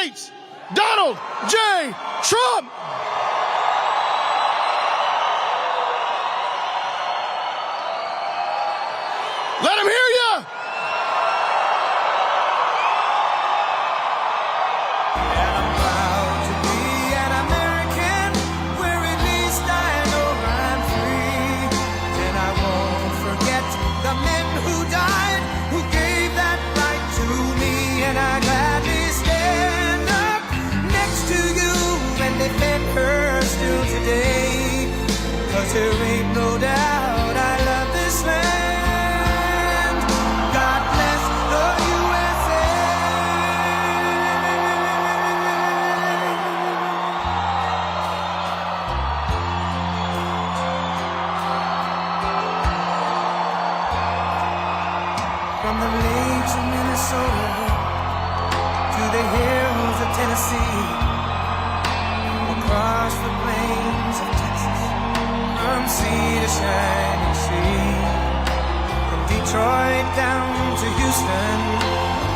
States, Donald J. Trump. Let him hear you. And I'm proud to be an American, where at least I know I'm free. And I won't forget the men who died, who gave that right to me. And I gladly stand up next to you and defend her still today. 'Cause there ain't no doubt I love this land. God bless the USA. From the lakes of Minnesota to the hills of Tennessee, across the plains of Texas, from sea to shining sea, from Detroit down to Houston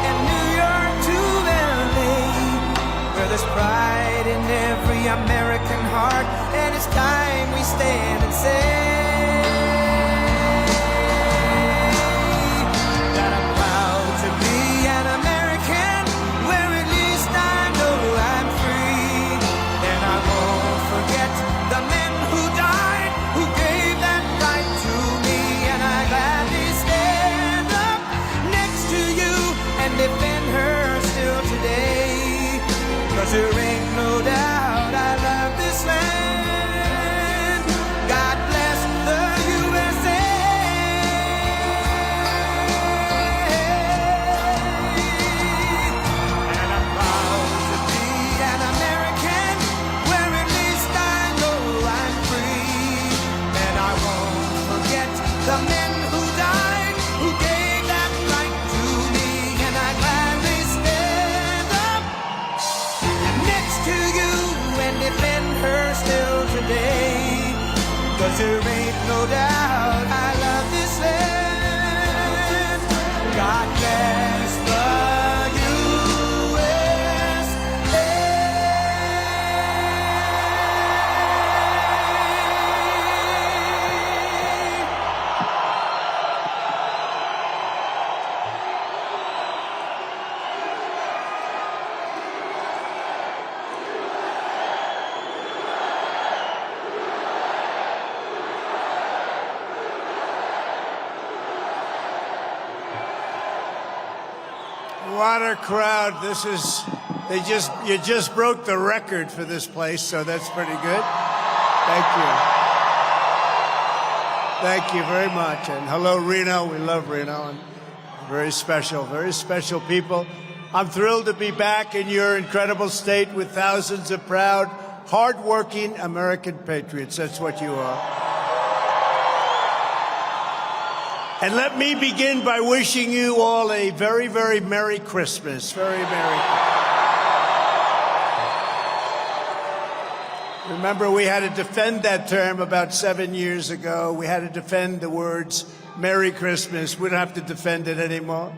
and New York to LA, where there's pride in every American heart, and it's time we stand and say that I'm proud to be an American, where at least I know I'm free. And I won't forget the men who died, who gave that right to me. And I gladly stand up next to you and defend her still today. 'Cause there ain't no doubt I love this land. God bless the USA. And I'm proud to be an American, where at least I know I'm free. And I won't forget the men who died, who gave that right to me. And I gladly stand up next to you and defend her still today. 'Cause there ain't no doubt I love this land. God bless the USA. What a crowd. You just broke the record for this place, so that's pretty good. Thank you. Thank you very much. And hello, Reno. We love Reno. And very special people. I'm thrilled to be back in your incredible state with thousands of proud, hardworking American patriots. That's what you are. And let me begin by wishing you all a very, very Merry Christmas. Very Merry Christmas. Remember, we had to defend that term about 7 years ago. We had to defend the words Merry Christmas. We don't have to defend it anymore.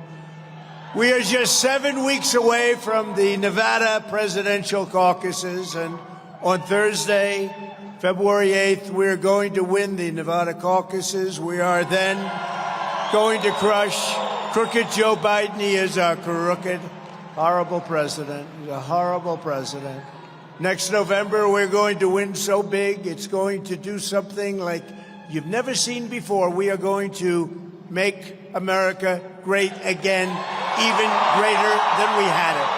We are just 7 weeks away from the Nevada presidential caucuses, and on Thursday, February 8th, we're going to win the Nevada caucuses. We are then going to crush crooked Joe Biden. He is our crooked, horrible president. He's a horrible president. Next November, we're going to win so big, it's going to do something like you've never seen before. We are going to make America great again, even greater than we had it.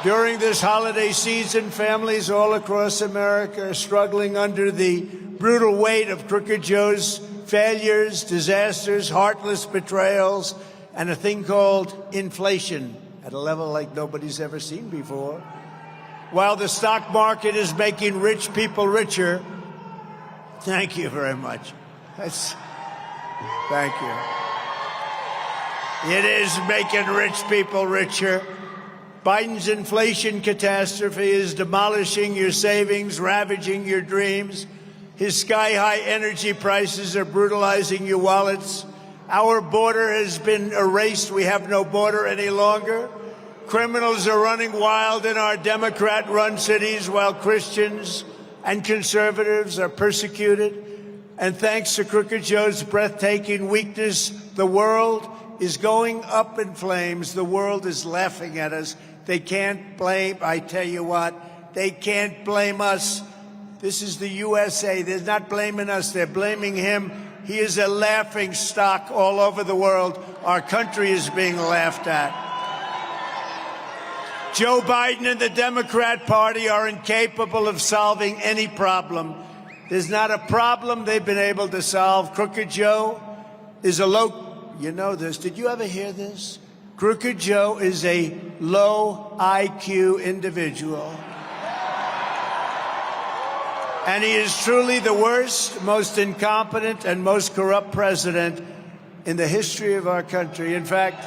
During this holiday season, families all across America are struggling under the brutal weight of Crooked Joe's failures, disasters, heartless betrayals, and a thing called inflation at a level like nobody's ever seen before. While the stock market is making rich people richer, thank you very much. Thank you. It is making rich people richer. Biden's inflation catastrophe is demolishing your savings, ravaging your dreams. His sky-high energy prices are brutalizing your wallets. Our border has been erased. We have no border any longer. Criminals are running wild in our Democrat-run cities while Christians and conservatives are persecuted. And thanks to Crooked Joe's breathtaking weakness, the world is going up in flames. The world is laughing at us. They can't blame, I tell you what, they can't blame us. This is the USA. They're not blaming us. They're blaming him. He is a laughing stock all over the world. Our country is being laughed at. Joe Biden and the Democrat Party are incapable of solving any problem. There's not a problem they've been able to solve. Crooked Joe is you know this. Did you ever hear this? Crooked Joe is a low IQ individual. And he is truly the worst, most incompetent, and most corrupt president in the history of our country. In fact,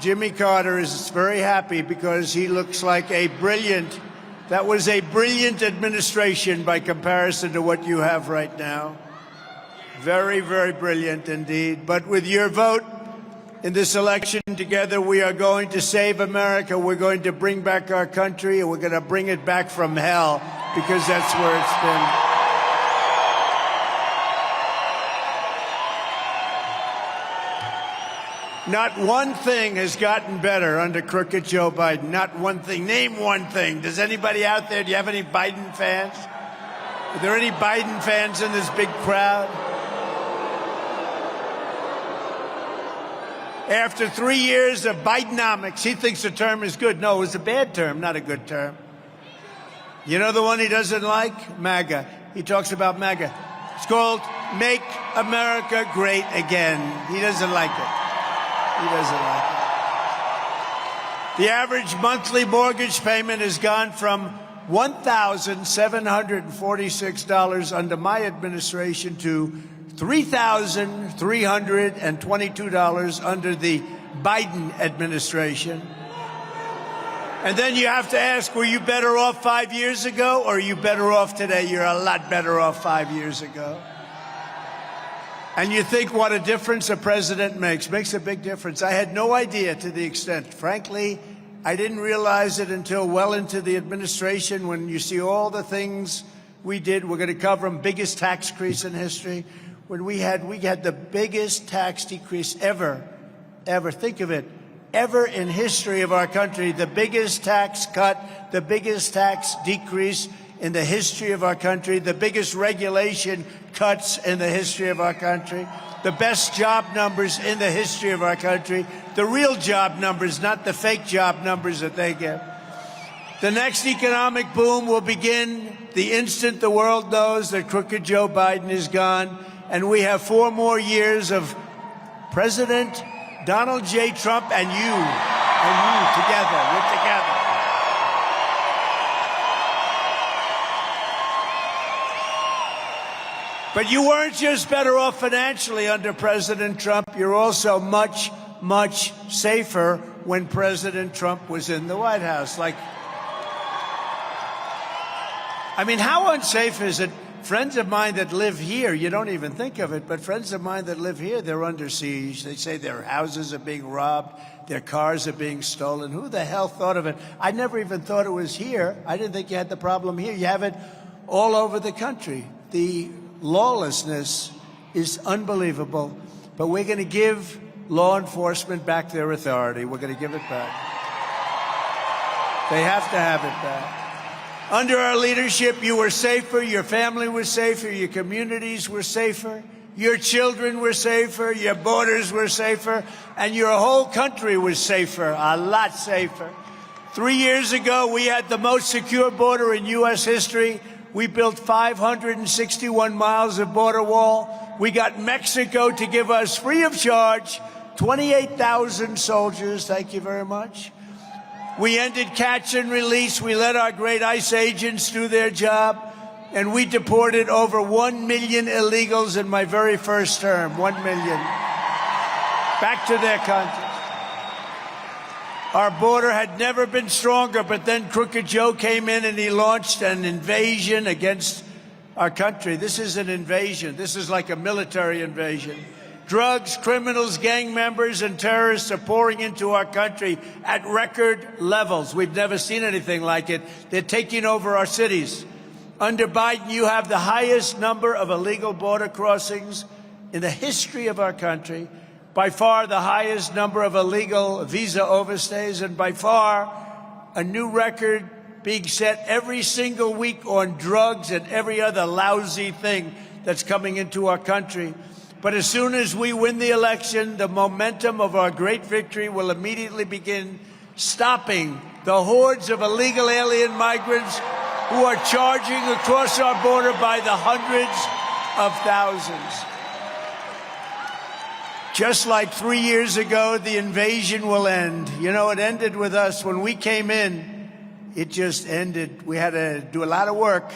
Jimmy Carter is very happy because he looks like that was a brilliant administration by comparison to what you have right now. Very, very brilliant indeed. But with your vote in this election, together we are going to save America. We're going to bring back our country, and we're going to bring it back from hell, because that's where it's been. Not one thing has gotten better under Crooked Joe Biden. Not one thing. Name one thing. Does anybody out there, do you have any Biden fans? Are there any Biden fans in this big crowd? After 3 years of Bidenomics, he thinks the term is good. No, it was a bad term, not a good term. You know the one he doesn't like? MAGA. He talks about MAGA. It's called Make America Great Again. He doesn't like it. He doesn't like it. The average monthly mortgage payment has gone from $1,746 under my administration to $3,322 under the Biden administration. And then you have to ask, were you better off 5 years ago, or are you better off today? You're a lot better off 5 years ago. And you think what a difference a president makes. Makes a big difference. I had no idea to the extent. Frankly, I didn't realize it until well into the administration, when you see all the things we did. We're going to cover them. Biggest tax increase in history. When we had the biggest tax decrease ever. Think of it. Ever in history of our country, the biggest tax cut, the biggest tax decrease in the history of our country, the biggest regulation cuts in the history of our country, the best job numbers in the history of our country, the real job numbers, not the fake job numbers that they get. The next economic boom will begin the instant the world knows that Crooked Joe Biden is gone, and we have 4 more years of President Donald J. Trump and you together. We're together. But you weren't just better off financially under President Trump. You're also much, much safer when President Trump was in the White House. How unsafe is it? Friends of mine that live here, you don't even think of it, but friends of mine that live here, they're under siege. They say their houses are being robbed, their cars are being stolen. Who the hell thought of it? I never even thought it was here. I didn't think you had the problem here. You have it all over the country. The lawlessness is unbelievable, but we're going to give law enforcement back their authority. We're going to give it back. They have to have it back. Under our leadership, you were safer, your family was safer, your communities were safer, your children were safer, your borders were safer, and your whole country was safer, a lot safer. 3 years ago, we had the most secure border in U.S. history. We built 561 miles of border wall. We got Mexico to give us, free of charge, 28,000 soldiers. Thank you very much. We ended catch and release. We let our great ICE agents do their job. And we deported over 1 million illegals in my very first term. 1 million. Back to their countries. Our border had never been stronger, but then Crooked Joe came in and he launched an invasion against our country. This is an invasion. This is like a military invasion. Drugs, criminals, gang members, and terrorists are pouring into our country at record levels. We've never seen anything like it. They're taking over our cities. Under Biden, you have the highest number of illegal border crossings in the history of our country, by far the highest number of illegal visa overstays, and by far a new record being set every single week on drugs and every other lousy thing that's coming into our country. But as soon as we win the election, the momentum of our great victory will immediately begin stopping the hordes of illegal alien migrants who are charging across our border by the hundreds of thousands. Just like 3 years ago, the invasion will end. You know, it ended with us. When we came in, it just ended. We had to do a lot of work,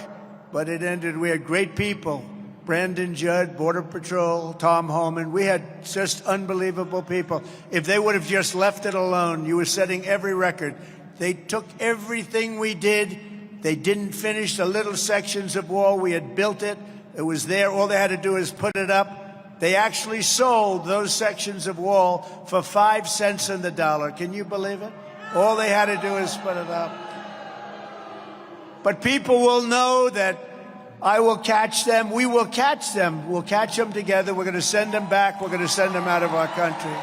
but it ended. We had great people. Brandon Judd, Border Patrol, Tom Homan. We had just unbelievable people. If they would have just left it alone, you were setting every record. They took everything we did. They didn't finish the little sections of wall. We had built it. It was there. All they had to do is put it up. They actually sold those sections of wall for 5 cents in the dollar. Can you believe it? All they had to do is put it up. But people will know that I will catch them. We will catch them. We'll catch them together. We're going to send them back. We're going to send them out of our country.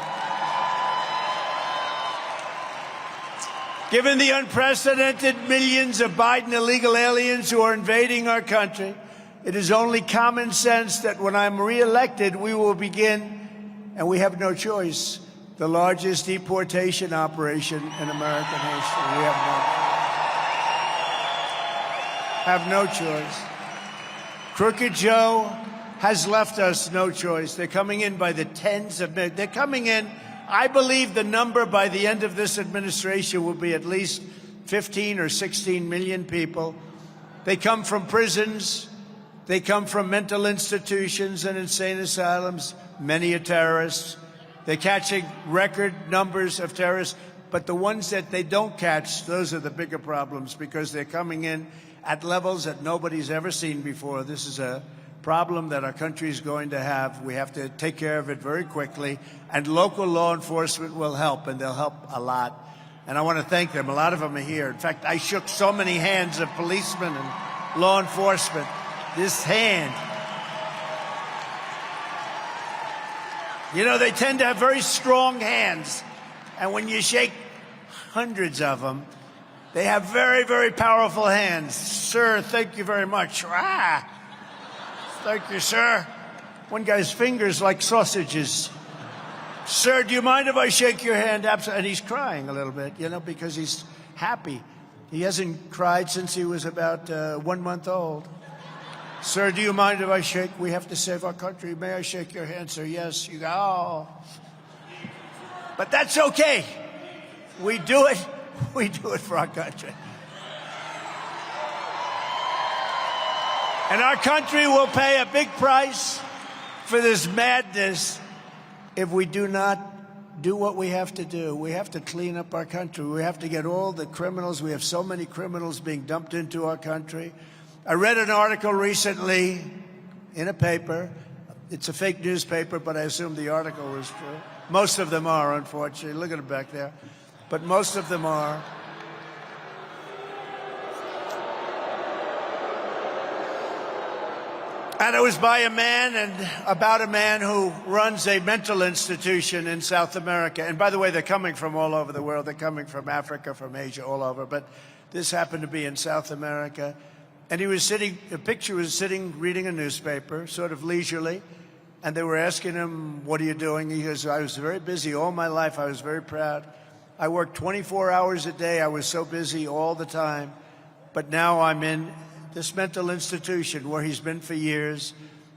Given the unprecedented millions of Biden illegal aliens who are invading our country, it is only common sense that when I'm reelected, we will begin, and we have no choice, the largest deportation operation in American history. We have no choice. Crooked Joe has left us no choice. They're coming in by the tens of millions. They're coming in. I believe the number by the end of this administration will be at least 15 or 16 million people. They come from prisons. They come from mental institutions and insane asylums. Many are terrorists. They're catching record numbers of terrorists. But the ones that they don't catch, those are the bigger problems because they're coming in at levels that nobody's ever seen before. This is a problem that our country is going to have. We have to take care of it very quickly. And local law enforcement will help, and they'll help a lot. And I want to thank them. A lot of them are here. In fact, I shook so many hands of policemen and law enforcement. This hand. You know, they tend to have very strong hands. And when you shake hundreds of them, they have very, very powerful hands. Sir, thank you very much. Ah, thank you, sir. One guy's fingers like sausages. Sir, do you mind if I shake your hand? Absolutely. And he's crying a little bit, you know, because he's happy. He hasn't cried since he was about 1 month old. Sir, do you mind if I shake? We have to save our country. May I shake your hand, sir? Yes. You go, oh. But that's okay. We do it. We do it for our country. And our country will pay a big price for this madness if we do not do what we have to do. We have to clean up our country. We have to get all the criminals. We have so many criminals being dumped into our country. I read an article recently in a paper. It's a fake newspaper, but I assume the article was true. Most of them are, unfortunately. Look at it back there. But most of them are. And it was by a man and about a man who runs a mental institution in South America. And by the way, they're coming from all over the world. They're coming from Africa, from Asia, all over. But this happened to be in South America. And he was sitting, the picture was sitting, reading a newspaper, sort of leisurely. And they were asking him, what are you doing? He goes, I was very busy all my life. I was very proud. I worked 24 hours a day. I was so busy all the time. But now I'm in this mental institution where he's been for years.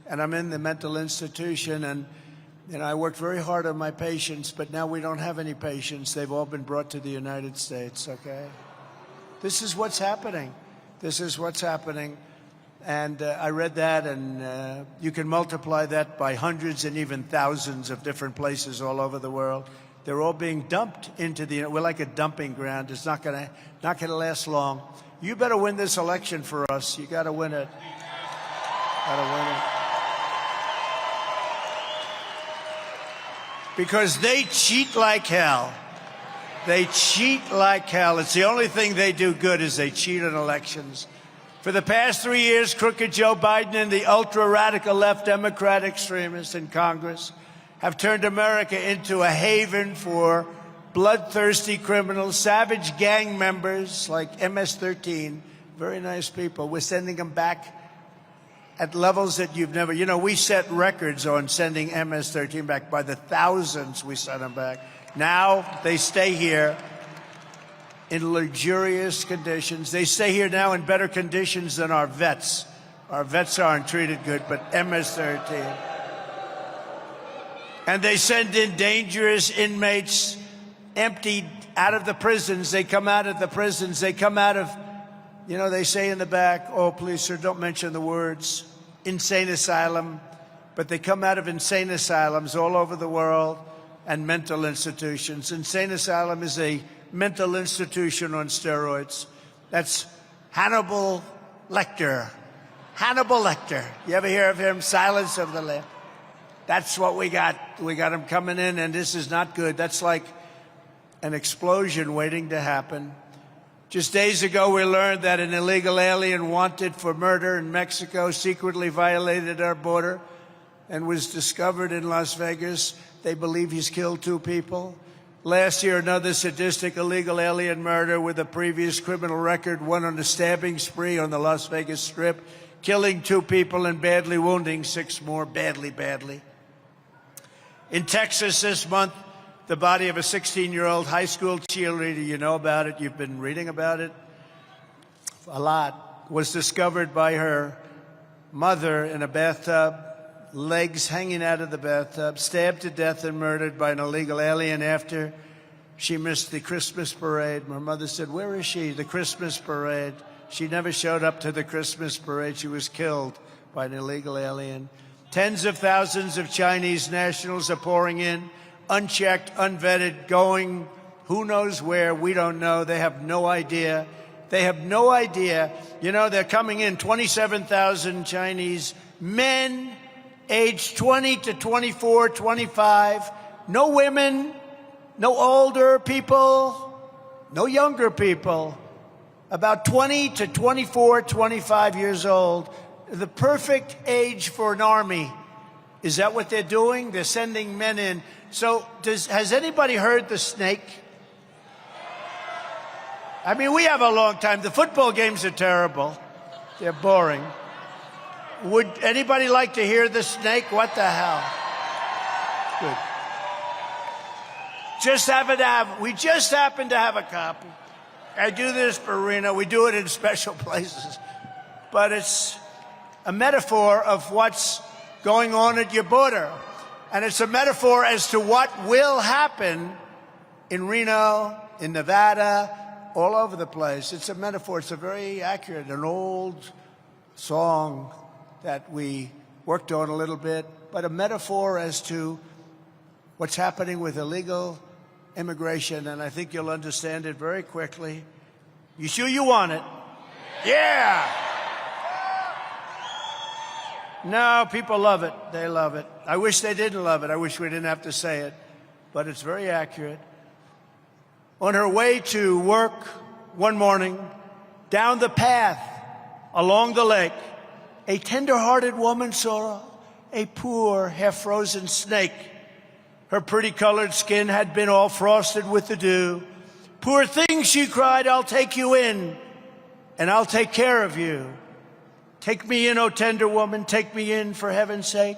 And I'm in the mental institution. And I worked very hard on my patients. But now we don't have any patients. They've all been brought to the United States, okay? This is what's happening. This is what's happening. And I read that, and you can multiply that by hundreds and even thousands of different places all over the world. They're all being dumped into we're like a dumping ground. It's not gonna last long. You better win this election for us. You got to win it. Got to win it. Because they cheat like hell. They cheat like hell. It's the only thing they do good is they cheat in elections. For the past 3 years, crooked Joe Biden and the ultra-radical left Democrat extremists in Congress have turned America into a haven for bloodthirsty criminals, savage gang members like MS-13, very nice people. We're sending them back at levels that you've never... You know, we set records on sending MS-13 back. By the thousands we sent them back. Now they stay here in luxurious conditions. They stay here now in better conditions than our vets. Our vets aren't treated good, but MS-13. And they send in dangerous inmates emptied out of the prisons. They come out of the prisons. They come out of, you know, they say in the back, oh, please, sir, don't mention the words, insane asylum. But they come out of insane asylums all over the world and mental institutions. Insane asylum is a mental institution on steroids. That's Hannibal Lecter. Hannibal Lecter. You ever hear of him? Silence of the Lambs. That's what we got. We got him coming in, and this is not good. That's like an explosion waiting to happen. Just days ago, we learned that an illegal alien wanted for murder in Mexico secretly violated our border and was discovered in Las Vegas. They believe he's killed 2 people. Last year, another sadistic illegal alien murder with a previous criminal record went on a stabbing spree on the Las Vegas Strip, killing 2 people and badly wounding 6 more badly. In Texas this month, the body of a 16-year-old high school cheerleader, you know about it, you've been reading about it a lot, was discovered by her mother in a bathtub, legs hanging out of the bathtub, stabbed to death and murdered by an illegal alien after she missed the Christmas parade. My mother said, where is she? The Christmas parade. She never showed up to the Christmas parade. She was killed by an illegal alien. Tens of thousands of Chinese nationals are pouring in, unchecked, unvetted, going who knows where. We don't know. They have no idea. They have no idea. You know, they're coming in 27,000 Chinese men aged 20 to 24, 25. No women, no older people, no younger people. About 20 to 24, 25 years old. The perfect age for an army. Is that what they're doing? They're sending men in. So has anybody heard the snake? I mean, we have a long time. The football games are terrible. They're boring. Would anybody like to hear the snake? What the hell? Good. We just happen to have a copy. I do this for Reno. We do it in special places. But it's a metaphor of what's going on at your border. And it's a metaphor as to what will happen in Reno, in Nevada, all over the place. It's a metaphor. It's a very accurate, an old song that we worked on a little bit, but a metaphor as to what's happening with illegal immigration. And I think you'll understand it very quickly. You sure you want it? Yeah! No, people love it. They love it. I wish they didn't love it. I wish we didn't have to say it. But it's very accurate. On her way to work one morning, down the path along the lake, a tender-hearted woman saw a poor, half-frozen snake. Her pretty colored skin had been all frosted with the dew. Poor thing, she cried, I'll take you in, and I'll take care of you. Take me in, O tender woman, take me in for heaven's sake.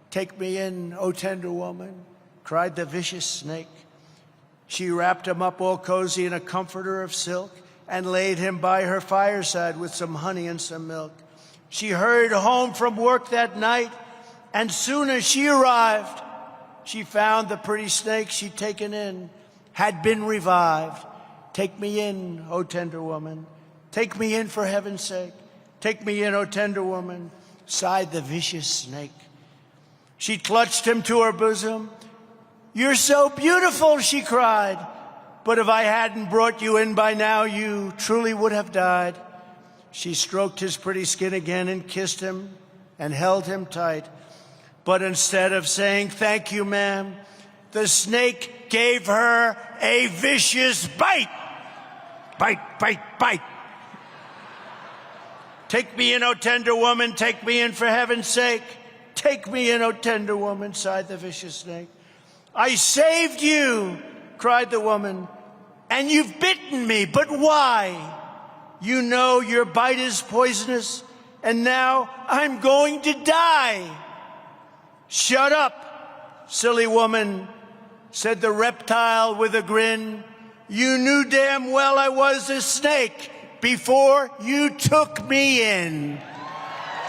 Take me in, O tender woman, cried the vicious snake. She wrapped him up all cozy in a comforter of silk and laid him by her fireside with some honey and some milk. She hurried home from work that night, and soon as she arrived, she found the pretty snake she'd taken in had been revived. Take me in, O tender woman. Take me in for heaven's sake. Take me in, O tender woman, sighed the vicious snake. She clutched him to her bosom. You're so beautiful, she cried. But if I hadn't brought you in by now, you truly would have died. She stroked his pretty skin again and kissed him and held him tight. But instead of saying, "Thank you, ma'am," the snake gave her a vicious bite. Bite, bite, bite. "Take me in, O tender woman, take me in for heaven's sake. Take me in, O tender woman," sighed the vicious snake. "I saved you," cried the woman, "and you've bitten me, but why? You know your bite is poisonous, and now I'm going to die." "Shut up, silly woman," said the reptile with a grin. "You knew damn well I was a snake before you took me in."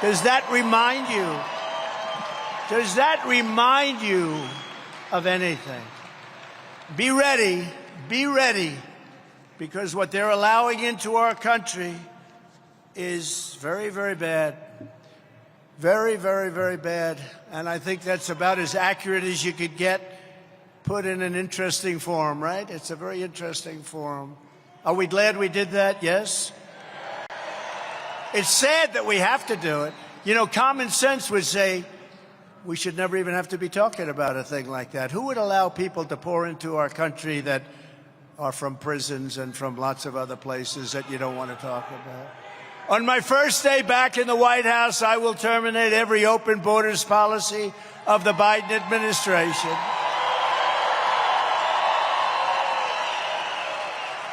Does that remind you? Does that remind you of anything? Be ready, because what they're allowing into our country is very, very bad. Very, very, very bad. And I think that's about as accurate as you could get, put in an interesting form, right? It's a very interesting form. Are we glad we did that? Yes? It's sad that we have to do it. You know, common sense would say we should never even have to be talking about a thing like that. Who would allow people to pour into our country that are from prisons and from lots of other places that you don't want to talk about? On my first day back in the White House, I will terminate every open borders policy of the Biden administration.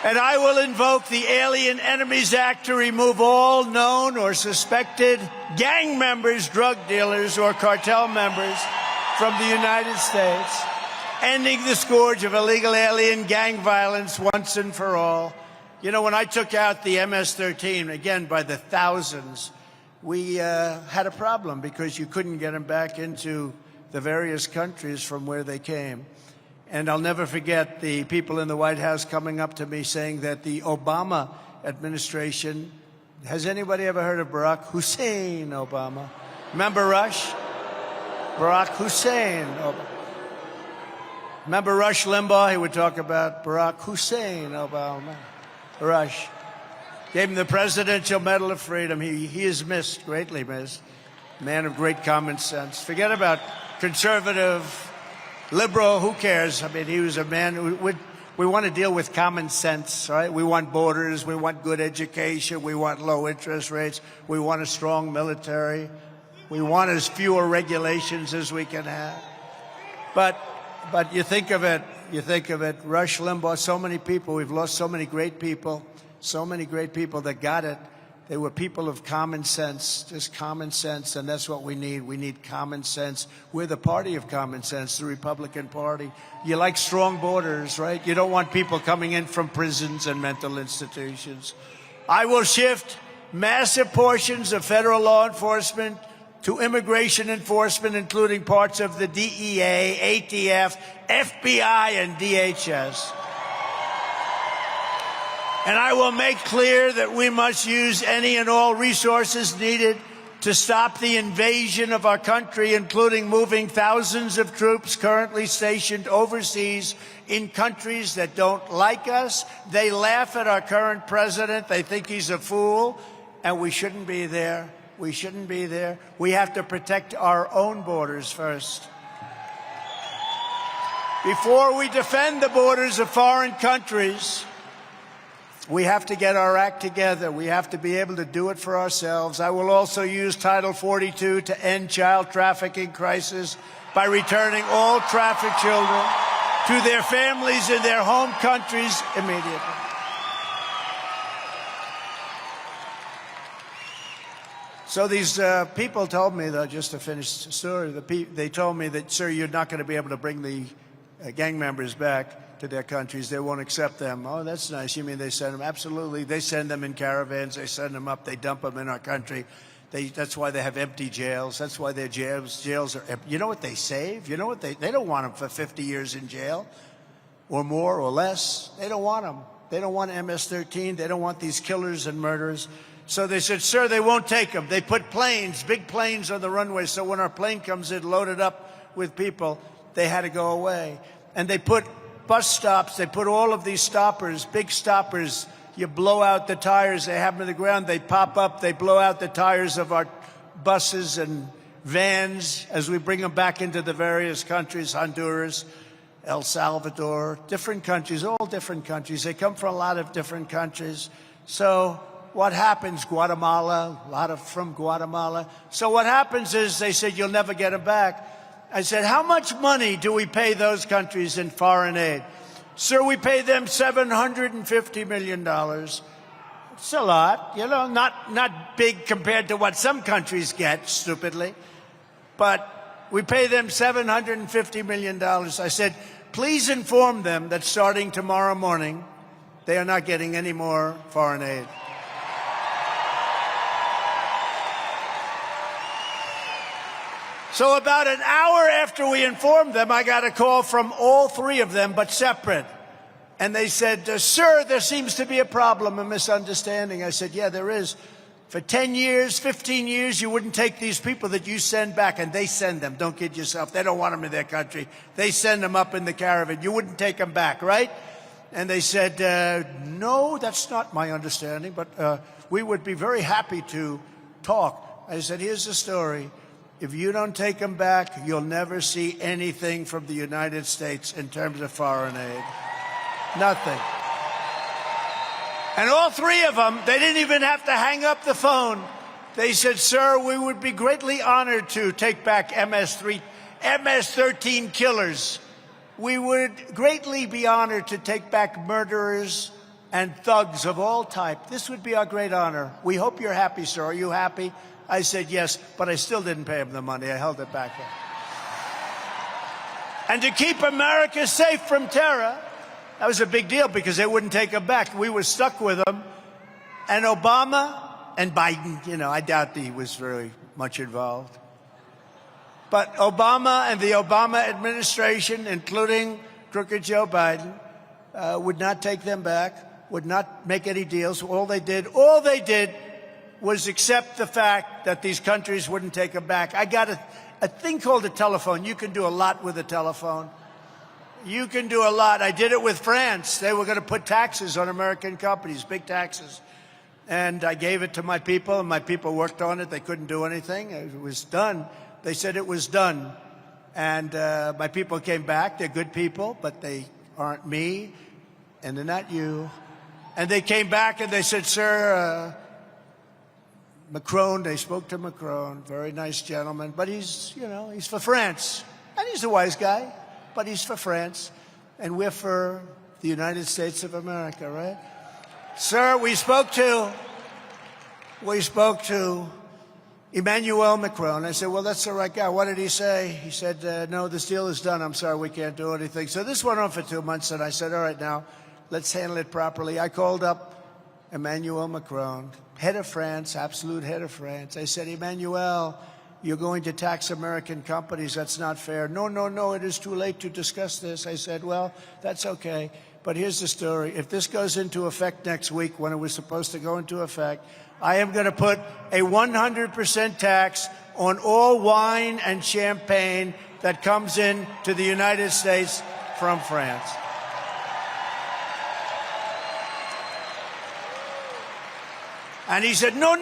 And I will invoke the Alien Enemies Act to remove all known or suspected gang members, drug dealers, or cartel members from the United States, ending the scourge of illegal alien gang violence once and for all. You know, when I took out the MS-13, again, by the thousands, we had a problem because you couldn't get them back into the various countries from where they came. And I'll never forget the people in the White House coming up to me saying that the Obama administration, has anybody ever heard of Barack Hussein Obama? Remember Rush? Barack Hussein Obama. Remember Rush Limbaugh? He would talk about Barack Hussein Obama. Rush. Gave him the Presidential Medal of Freedom. He is missed, greatly missed. Man of great common sense. Forget about conservative, liberal, who cares? I mean, he was a man. We want to deal with common sense, right? We want borders. We want good education. We want low interest rates. We want a strong military. We want as fewer regulations as we can have. But you think of it, Rush Limbaugh, so many people, we've lost so many great people that got it. They were people of common sense, just common sense, and that's what we need. We need common sense. We're the party of common sense, the Republican Party. You like strong borders, right? You don't want people coming in from prisons and mental institutions. I will shift massive portions of federal law enforcement to immigration enforcement, including parts of the DEA, ATF, FBI, and DHS. And I will make clear that we must use any and all resources needed to stop the invasion of our country, including moving thousands of troops currently stationed overseas in countries that don't like us. They laugh at our current president. They think he's a fool, and we shouldn't be there. We shouldn't be there. We have to protect our own borders first. Before we defend the borders of foreign countries, we have to get our act together. We have to be able to do it for ourselves. I will also use Title 42 to end child trafficking crisis by returning all trafficked children to their families in their home countries immediately. So these people told me, though, just to finish the story, they told me that, sir, you're not going to be able to bring the gang members back to their countries. They won't accept them. Oh, that's nice. You mean they send them? Absolutely. They send them in caravans. They send them up. They dump them in our country. That's why they have empty jails. That's why their jails are empty. You know what they save? You know what they don't want them for 50 years in jail or more or less. They don't want them. They don't want MS-13. They don't want these killers and murderers. So they said, sir, they won't take them. They put planes, big planes on the runway. So when our plane comes in loaded up with people, they had to go away. And they put bus stops. They put all of these stoppers, big stoppers, You blow out the tires, they have them in the ground, they pop up, they blow out the tires of our buses and vans as we bring them back into the various countries, Honduras, El Salvador, different countries, all different countries. They come from a lot of different countries. So what happens? Guatemala, a lot of from Guatemala. So what happens is they said, you'll never get them back. I said, how much money do we pay those countries in foreign aid? Sir, we pay them $750 million. It's a lot, you know, not big compared to what some countries get, stupidly. But we pay them $750 million. I said, please inform them that starting tomorrow morning, they are not getting any more foreign aid. So about an hour after we informed them, I got a call from all three of them, but separate. And they said, sir, there seems to be a problem, a misunderstanding. I said, yeah, there is. For 10 years, 15 years, you wouldn't take these people that you send back, and they send them. Don't kid yourself. They don't want them in their country. They send them up in the caravan. You wouldn't take them back, right? And they said, no, that's not my understanding, but we would be very happy to talk. I said, here's the story. If you don't take them back, you'll never see anything from the United States in terms of foreign aid. Nothing. And all three of them, they didn't even have to hang up the phone. They said, sir, we would be greatly honored to take back MS-13 killers. We would greatly be honored to take back murderers and thugs of all type. This would be our great honor. We hope you're happy, sir. Are you happy? I said, yes, but I still didn't pay him the money. I held it back. And to keep America safe from terror, that was a big deal because they wouldn't take them back. We were stuck with them. And Obama and Biden, you know, I doubt that he was very much involved. But Obama and the Obama administration, including crooked Joe Biden, would not take them back, would not make any deals. All they did was accept the fact that these countries wouldn't take them back. I got a thing called a telephone. You can do a lot with a telephone. You can do a lot. I did it with France. They were going to put taxes on American companies, big taxes. And I gave it to my people, and my people worked on it. They couldn't do anything. It was done. They said it was done. And my people came back. They're good people, but they aren't me, and they're not you. And they came back, and they said, sir, Macron, they spoke to Macron, very nice gentleman, but he's, you know, he's for France. And he's a wise guy, but he's for France. And we're for the United States of America, right? Sir, we spoke to Emmanuel Macron. I said, well, that's the right guy. What did he say? He said, no, this deal is done. I'm sorry, we can't do anything. So this went on for 2 months, and I said, all right, now, let's handle it properly. I called up Emmanuel Macron, head of France, absolute head of France. I said, Emmanuel, you're going to tax American companies. That's not fair. No, it is too late to discuss this. I said, well, that's okay. But here's the story. If this goes into effect next week, when it was supposed to go into effect, I am going to put a 100% tax on all wine and champagne that comes in to the United States from France. And he said, no,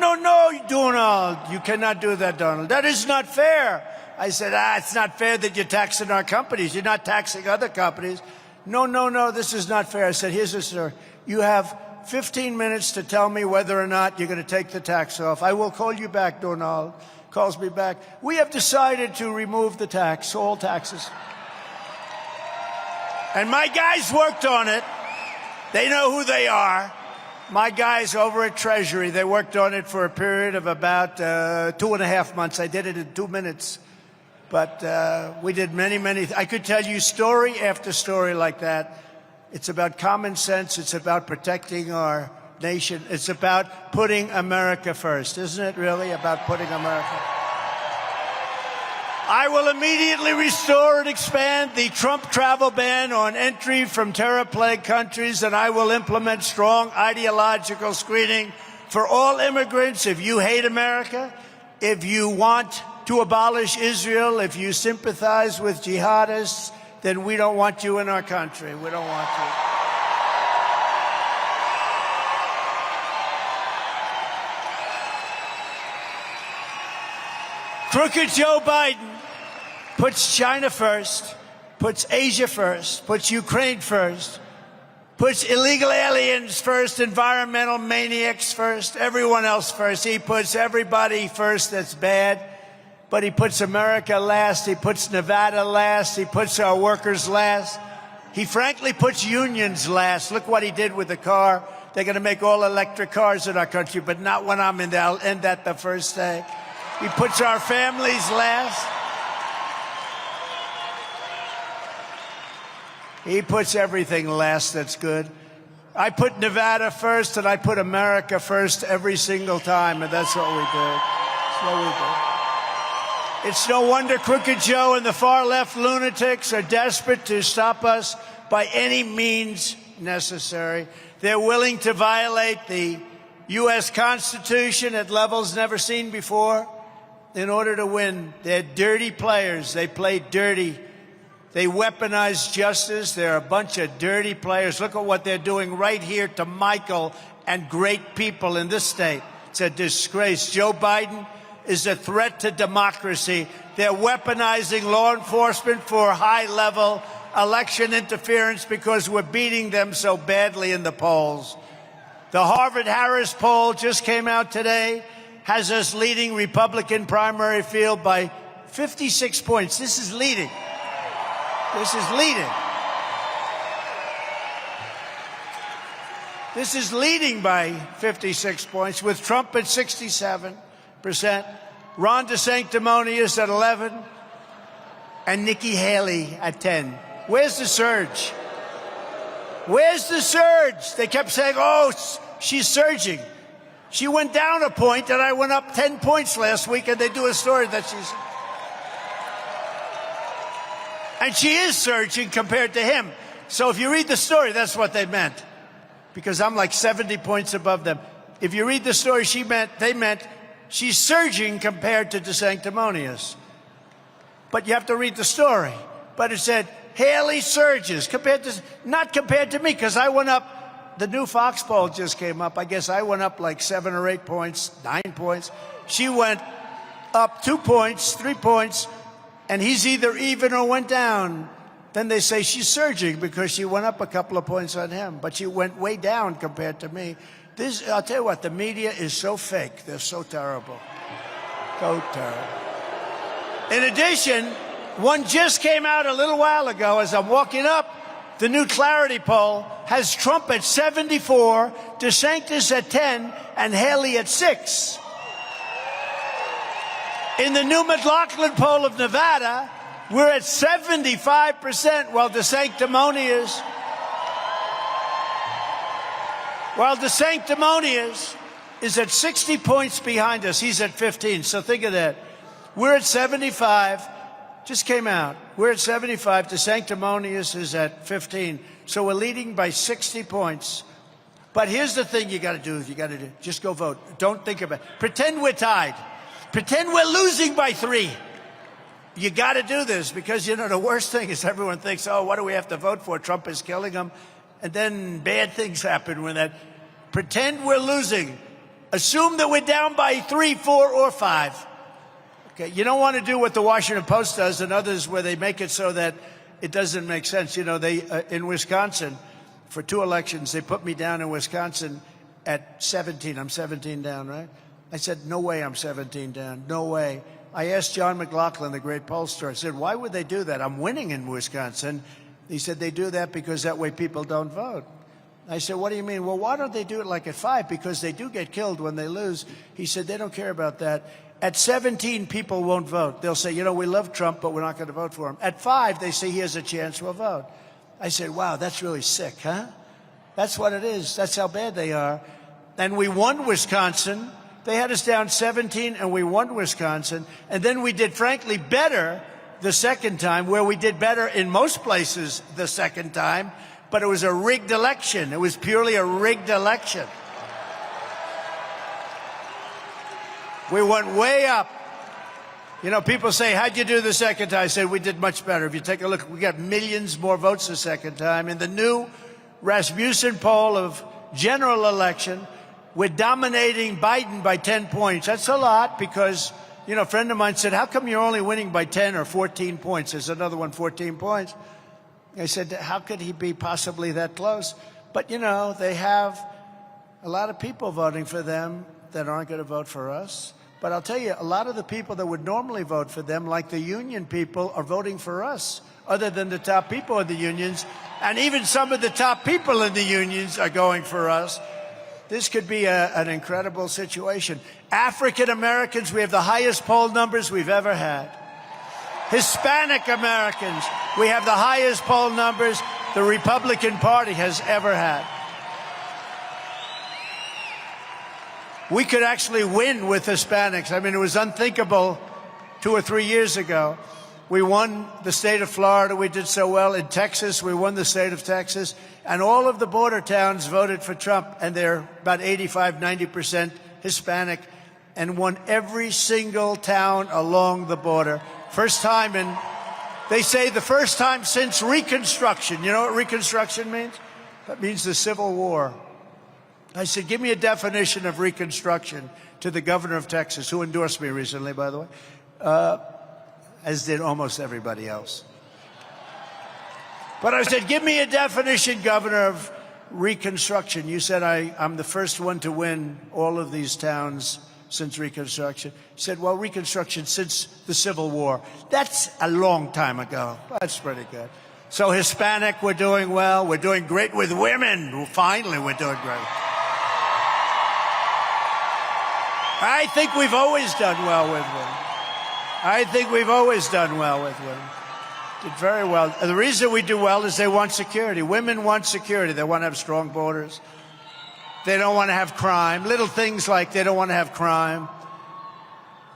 Donald, you cannot do that, Donald. That is not fair. I said, it's not fair that you're taxing our companies. You're not taxing other companies. No, this is not fair. I said, here's the story. You have 15 minutes to tell me whether or not you're going to take the tax off. I will call you back, Donald. Calls me back. We have decided to remove the tax, all taxes. And my guys worked on it. They know who they are. My guys over at Treasury, they worked on it for a period of about 2.5 months. I did it in 2 minutes. But we did many. I could tell you story after story like that. It's about common sense. It's about protecting our nation. It's about putting America first. Isn't it really about putting America? I will immediately restore and expand the Trump travel ban on entry from terror-plagued countries, and I will implement strong ideological screening for all immigrants. If you hate America, if you want to abolish Israel, if you sympathize with jihadists, then we don't want you in our country. We don't want you. Crooked Joe Biden puts China first, puts Asia first, puts Ukraine first, puts illegal aliens first, environmental maniacs first, everyone else first. He puts everybody first that's bad, but he puts America last. He puts Nevada last. He puts our workers last. He frankly puts unions last. Look what he did with the car. They're going to make all electric cars in our country, but not when I'm in there. I'll end that the first day. He puts our families last. He puts everything last that's good. I put Nevada first, and I put America first every single time, and that's what we did. That's what we did. It's no wonder Crooked Joe and the far-left lunatics are desperate to stop us by any means necessary. They're willing to violate the U.S. Constitution at levels never seen before in order to win. They're dirty players. They play dirty. They weaponize justice. They're a bunch of dirty players. Look at what they're doing right here to Michael and great people in this state. It's a disgrace. Joe Biden is a threat to democracy. They're weaponizing law enforcement for high-level election interference because we're beating them so badly in the polls. The Harvard-Harris poll just came out today, has us leading Republican primary field by 56 points. This is leading. This is leading. This is leading by 56 points, with Trump at 67%, Ron DeSanctimonious at 11%, and Nikki Haley at 10%. Where's the surge? Where's the surge? They kept saying, oh, she's surging. She went down a point, and I went up 10 points last week, and they do a story that she's... And she is surging compared to him. So if you read the story, that's what they meant. Because I'm like 70 points above them. If you read the story, they meant she's surging compared to DeSanctimonious. But you have to read the story. But it said, Haley surges, not compared to me, because I went up. The new Fox poll just came up. I guess I went up like 7 or 8 points, 9 points. She went up 2 points, 3 points. And he's either even or went down. Then they say she's surging because she went up a couple of points on him. But she went way down compared to me. I'll tell you what, the media is so fake. They're so terrible. So terrible. In addition, one just came out a little while ago as I'm walking up. The new Clarity poll has Trump at 74, DeSantis at 10, and Haley at 6. In the new McLaughlin poll of Nevada, we're at 75%, while DeSanctimonious is at 60 points behind us. He's at 15, so think of that. We're at 75, just came out. We're at 75, DeSanctimonious is at 15, so we're leading by 60 points. But here's the thing you got to do. Just go vote. Don't think about it. Pretend we're tied. Pretend we're losing by 3. You got to do this because, the worst thing is everyone thinks, oh, what do we have to vote for? Trump is killing them. And then bad things happen when that. Pretend we're losing. Assume that we're down by 3, 4, or 5. Okay, you don't want to do what the Washington Post does and others where they make it so that it doesn't make sense. They in Wisconsin, for 2 elections, they put me down in Wisconsin at 17. I'm 17 down, right? I said, no way I'm 17 down. No way. I asked John McLaughlin, the great pollster, I said, why would they do that? I'm winning in Wisconsin. He said, they do that because that way people don't vote. I said, what do you mean? Well, why don't they do it like at 5? Because they do get killed when they lose. He said, they don't care about that. At 17, people won't vote. They'll say, we love Trump, but we're not going to vote for him. At 5, they say he has a chance, we'll vote. I said, wow, that's really sick, huh? That's what it is. That's how bad they are. And we won Wisconsin. They had us down 17, and we won Wisconsin. And then we did, frankly, better the second time, where we did better in most places the second time, but it was a rigged election. It was purely a rigged election. We went way up. People say, how'd you do the second time? I said, we did much better. If you take a look, we got millions more votes the second time. In the new Rasmussen poll of general election, we're dominating Biden by 10 points. That's a lot because You know, a friend of mine said, how come you're only winning by 10 or 14 points? There's another one, 14 points. I said, how could he be possibly that close? But, you know, they have a lot of people voting for them that aren't going to vote for us. But I'll tell you, a lot of the people that would normally vote for them, like the union people, are voting for us, other than the top people in the unions. And even some of the top people in the unions are going for us. This could be an incredible situation. African Americans, we have the highest poll numbers we've ever had. Hispanic Americans, we have the highest poll numbers the Republican Party has ever had. We could actually win with Hispanics. I mean, it was unthinkable 2 or 3 years ago. We won the state of Florida. We did so well. In Texas, we won the state of Texas. And all of the border towns voted for Trump, and they're about 85, 90% Hispanic, and won every single town along the border. First time in, they say the first time since Reconstruction. You know what Reconstruction means? That means the Civil War. I said, give me a definition of Reconstruction to the governor of Texas, who endorsed me recently, by the way, as did almost everybody else. But I said, give me a definition, Governor, of Reconstruction. You said I'm the first one to win all of these towns since Reconstruction. He said, well, Reconstruction since the Civil War. That's a long time ago. That's pretty good. So Hispanic, we're doing well. We're doing great with women. Finally, we're doing great. I think we've always done well with women. I think we've always done well with women. Did very well. The reason we do well is they want security. Women want security. They want to have strong borders. They don't want to have crime. Little things like they don't want to have crime.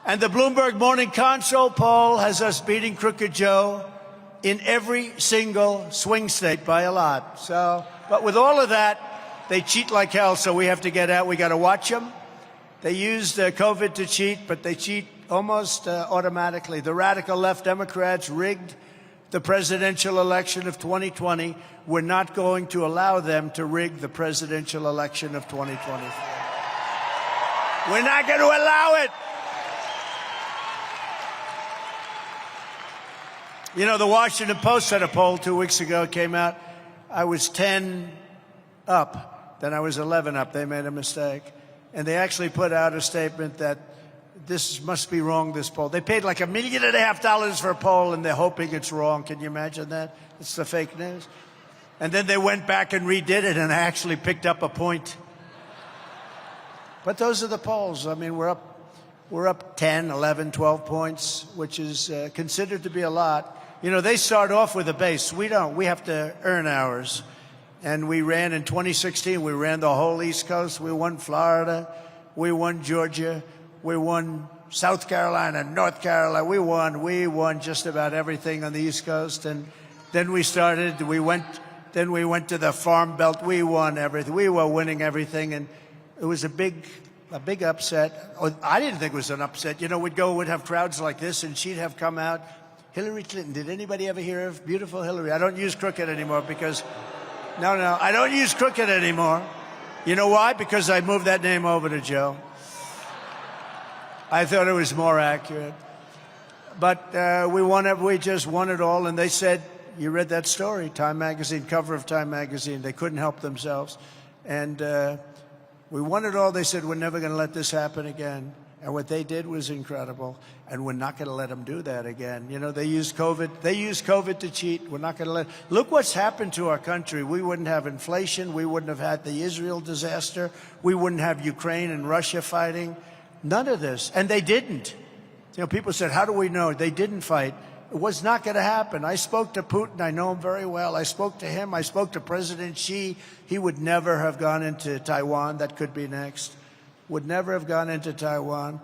And the Bloomberg Morning Console poll has us beating Crooked Joe in every single swing state by a lot. So, but with all of that, they cheat like hell, so we have to get out. We got to watch them. They used COVID to cheat, but they cheat almost automatically. The radical left Democrats rigged the presidential election of 2020. We're not going to allow them to rig the presidential election of 2024. We're not going to allow it. You know, the Washington Post had a poll 2 weeks ago, came out. I was 10 up, then I was 11 up. They made a mistake. And they actually put out a statement that this must be wrong, this poll. They paid like $1.5 million for a poll, and they're hoping it's wrong. Can you imagine that? It's the fake news. And then they went back and redid it, and actually picked up a point. But those are the polls. I mean, we're up 10, 11, 12 points, which is considered to be a lot. You know, they start off with a base. We don't. We have to earn ours. And we ran in 2016, we ran the whole East Coast. We won Florida. We won Georgia. We won South Carolina, North Carolina. We won just about everything on the East Coast. And then we went to the Farm Belt. We won everything. We were winning everything. And it was a big upset. I didn't think it was an upset. You know, we'd have crowds like this, and she'd have come out. Hillary Clinton. Did anybody ever hear of beautiful Hillary? I don't use crooked anymore because, no, I don't use crooked anymore. You know why? Because I moved that name over to Joe. I thought it was more accurate. But we just won it all. And they said, you read that story, Time Magazine, cover of Time Magazine. They couldn't help themselves. And we won it all. They said, we're never going to let this happen again. And what they did was incredible. And we're not going to let them do that again. You know, they used COVID to cheat. We're not going to look what's happened to our country. We wouldn't have inflation. We wouldn't have had the Israel disaster. We wouldn't have Ukraine and Russia fighting. None of this. And they didn't. You know, people said, how do we know? They didn't fight. It was not going to happen. I spoke to Putin. I know him very well. I spoke to him. I spoke to President Xi. He would never have gone into Taiwan. That could be next. Would never have gone into Taiwan.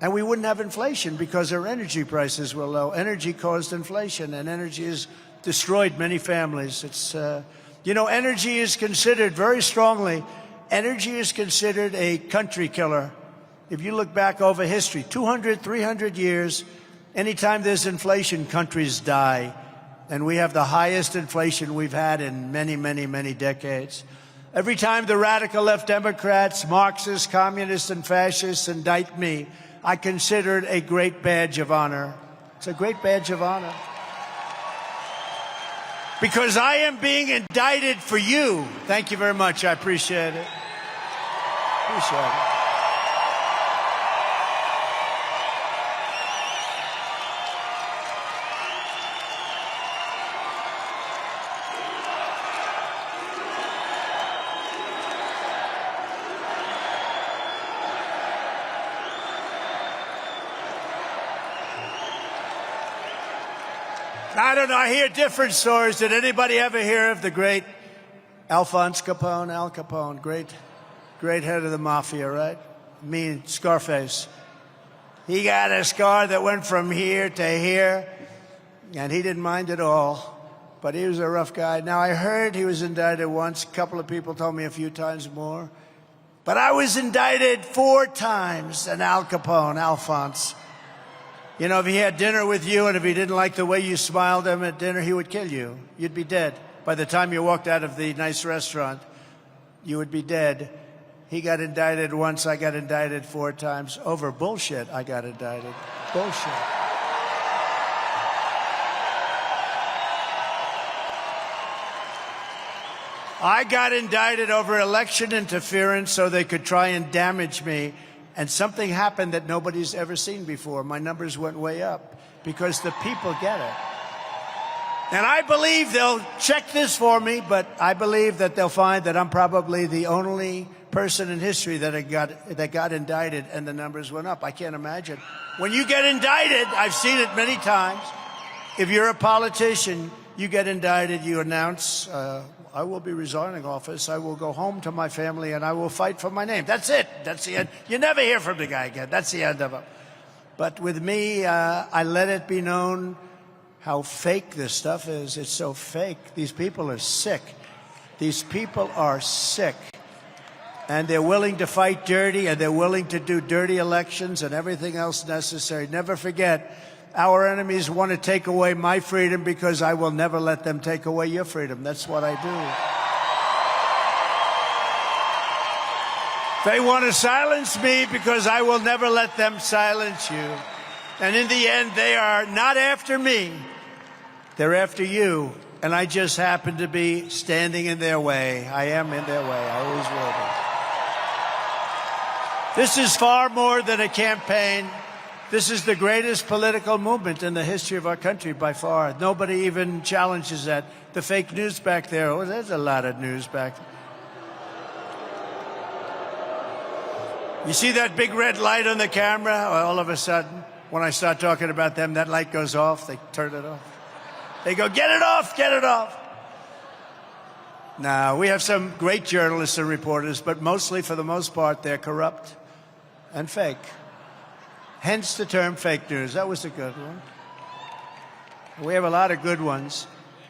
And we wouldn't have inflation because our energy prices were low. Energy caused inflation, and energy has destroyed many families. It's, you know, energy is considered very strongly. Energy is considered a country killer. If you look back over history, 200, 300 years, anytime there's inflation, countries die. And we have the highest inflation we've had in many, many, many decades. Every time the radical left Democrats, Marxists, communists, and fascists indict me, I consider it a great badge of honor. It's a great badge of honor. Because I am being indicted for you. Thank you very much. I appreciate it. Appreciate it. I don't know. I hear different stories. Did anybody ever hear of the great Alphonse Capone? Al Capone, great head of the mafia, right? Mean Scarface. He got a scar that went from here to here, and he didn't mind at all. But he was a rough guy. Now, I heard he was indicted once. A couple of people told me a few times more. But I was indicted 4 times, and Al Capone, Alphonse. You know, if he had dinner with you and if he didn't like the way you smiled at him at dinner, he would kill you. You'd be dead. By the time you walked out of the nice restaurant, you would be dead. He got indicted once. I got indicted 4 times. Over bullshit, I got indicted. Bullshit. I got indicted over election interference so they could try and damage me. And something happened that nobody's ever seen before. My numbers went way up because the people get it. And I believe they'll check this for me, but I believe that they'll find that I'm probably the only person in history that got indicted and the numbers went up. I can't imagine. When you get indicted, I've seen it many times. If you're a politician, you get indicted, you announce, I will be resigning office. I will go home to my family and I will fight for my name. That's it. That's the end. You never hear from the guy again. That's the end of it. But with me, I let it be known how fake this stuff is. It's so fake. These people are sick. These people are sick. And they're willing to fight dirty, and they're willing to do dirty elections and everything else necessary. Never forget, our enemies want to take away my freedom because I will never let them take away your freedom. That's what I do. They want to silence me because I will never let them silence you. And in the end, they are not after me. They're after you. And I just happen to be standing in their way. I am in their way. I always will be. This is far more than a campaign. This is the greatest political movement in the history of our country by far. Nobody even challenges that. The fake news back there, oh, there's a lot of news back there. You see that big red light on the camera? All of a sudden, when I start talking about them, that light goes off. They turn it off. They go, get it off, get it off. Now, we have some great journalists and reporters, but mostly, for the most part, they're corrupt and fake. Hence the term fake news. That was a good one. We have a lot of good ones.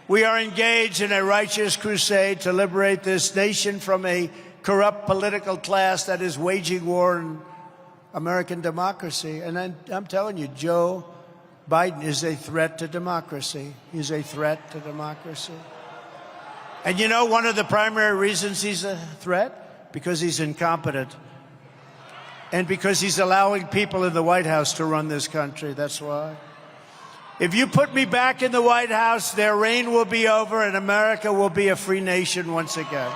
We are engaged in a righteous crusade to liberate this nation from a corrupt political class that is waging war on American democracy. And I'm telling you, Joe Biden is a threat to democracy. He's a threat to democracy. And you know one of the primary reasons he's a threat? Because he's incompetent. And because he's allowing people in the White House to run this country. That's why. If you put me back in the White House, their reign will be over and America will be a free nation once again.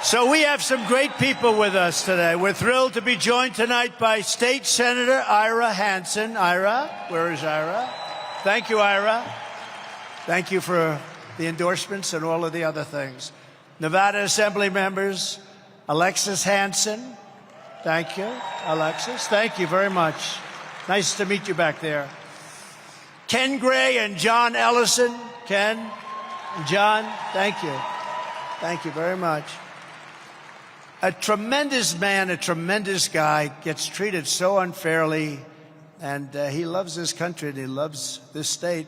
So we have some great people with us today. We're thrilled to be joined tonight by State Senator Ira Hansen. Ira, where is Ira? Thank you, Ira. Thank you for the endorsements and all of the other things. Nevada Assembly members, Alexis Hansen. Thank you, Alexis. Thank you very much. Nice to meet you back there. Ken Gray and John Ellison. Ken and John, thank you. Thank you very much. A tremendous man, a tremendous guy, gets treated so unfairly, and he loves this country and he loves this state.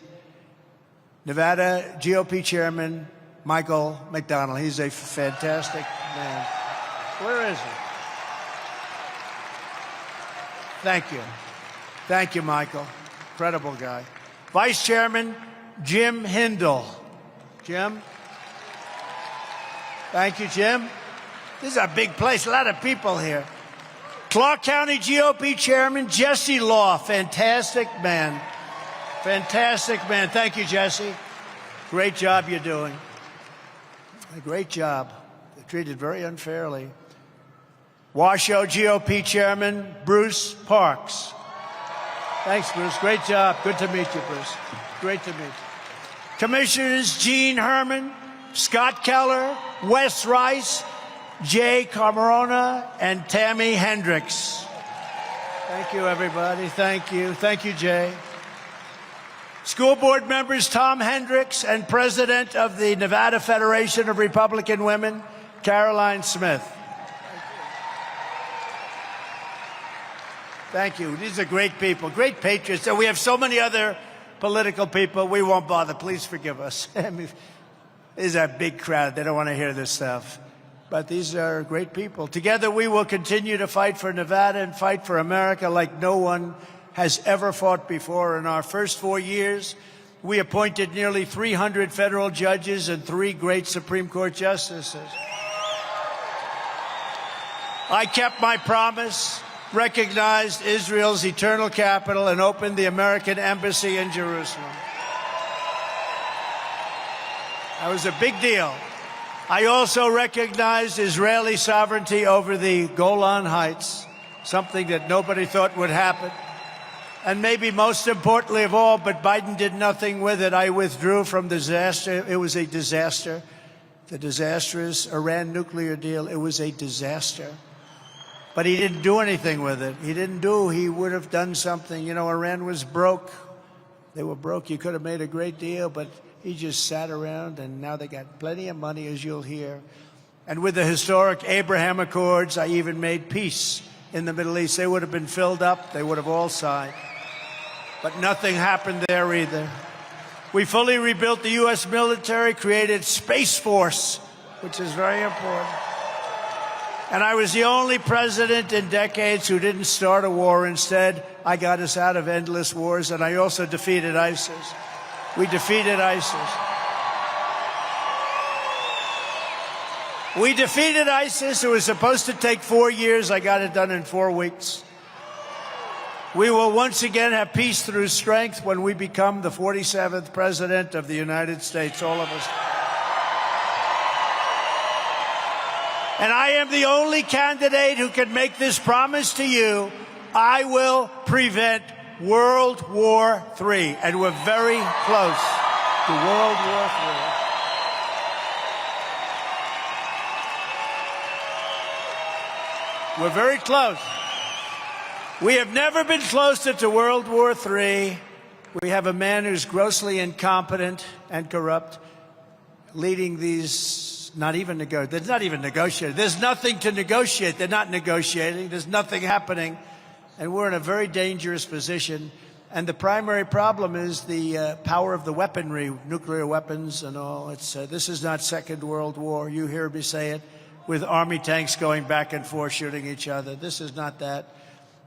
Nevada GOP Chairman Michael McDonald. He's a fantastic man. Where is he? Thank you. Thank you, Michael. Incredible guy. Vice Chairman Jim Hindle. Jim? Thank you, Jim. This is a big place, a lot of people here. Clark County GOP Chairman Jesse Law, fantastic man. Fantastic man. Thank you, Jesse. Great job you're doing. A great job. They're treated very unfairly. Washoe GOP Chairman Bruce Parks. Thanks, Bruce. Great job. Good to meet you, Bruce. Great to meet you. Commissioners Gene Herman, Scott Keller, Wes Rice, Jay Camarona, and Tammy Hendricks. Thank you, everybody. Thank you. Thank you, Jay. School board members Tom Hendricks and President of the Nevada Federation of Republican Women, Caroline Smith. Thank you. These are great people, great patriots. And we have so many other political people. We won't bother. Please forgive us. I mean, this is a big crowd. They don't want to hear this stuff. But these are great people. Together, we will continue to fight for Nevada and fight for America like no one has ever fought before. In our first 4 years, we appointed nearly 300 federal judges and 3 great Supreme Court justices. I kept my promise, recognized Israel's eternal capital, and opened the American embassy in Jerusalem. That was a big deal. I also recognized Israeli sovereignty over the Golan Heights, something that nobody thought would happen. And maybe most importantly of all, but Biden did nothing with it, I withdrew from disaster. It was a disaster. The disastrous Iran nuclear deal, it was a disaster. But he didn't do anything with it. He would have done something. You know, Iran was broke. They were broke. You could have made a great deal, but he just sat around, and now they got plenty of money, as you'll hear. And with the historic Abraham Accords, I even made peace in the Middle East. They would have been filled up. They would have all signed. But nothing happened there either. We fully rebuilt the U.S. military, created Space Force, which is very important. And I was the only president in decades who didn't start a war. Instead, I got us out of endless wars, and I also defeated ISIS. We defeated ISIS. We defeated ISIS. It was supposed to take 4 years. I got it done in 4 weeks. We will once again have peace through strength when we become the 47th president of the United States, all of us. And I am the only candidate who can make this promise to you. I will prevent World War III. And we're very close to World War III. We're very close. We have never been closer to World War III. We have a man who's grossly incompetent and corrupt, leading these, not even negotiating. There's nothing to negotiate. They're not negotiating. There's nothing happening. And we're in a very dangerous position. And the primary problem is the power of the weaponry, nuclear weapons and all. This is not Second World War. You hear me say it, with army tanks going back and forth shooting each other. This is not that.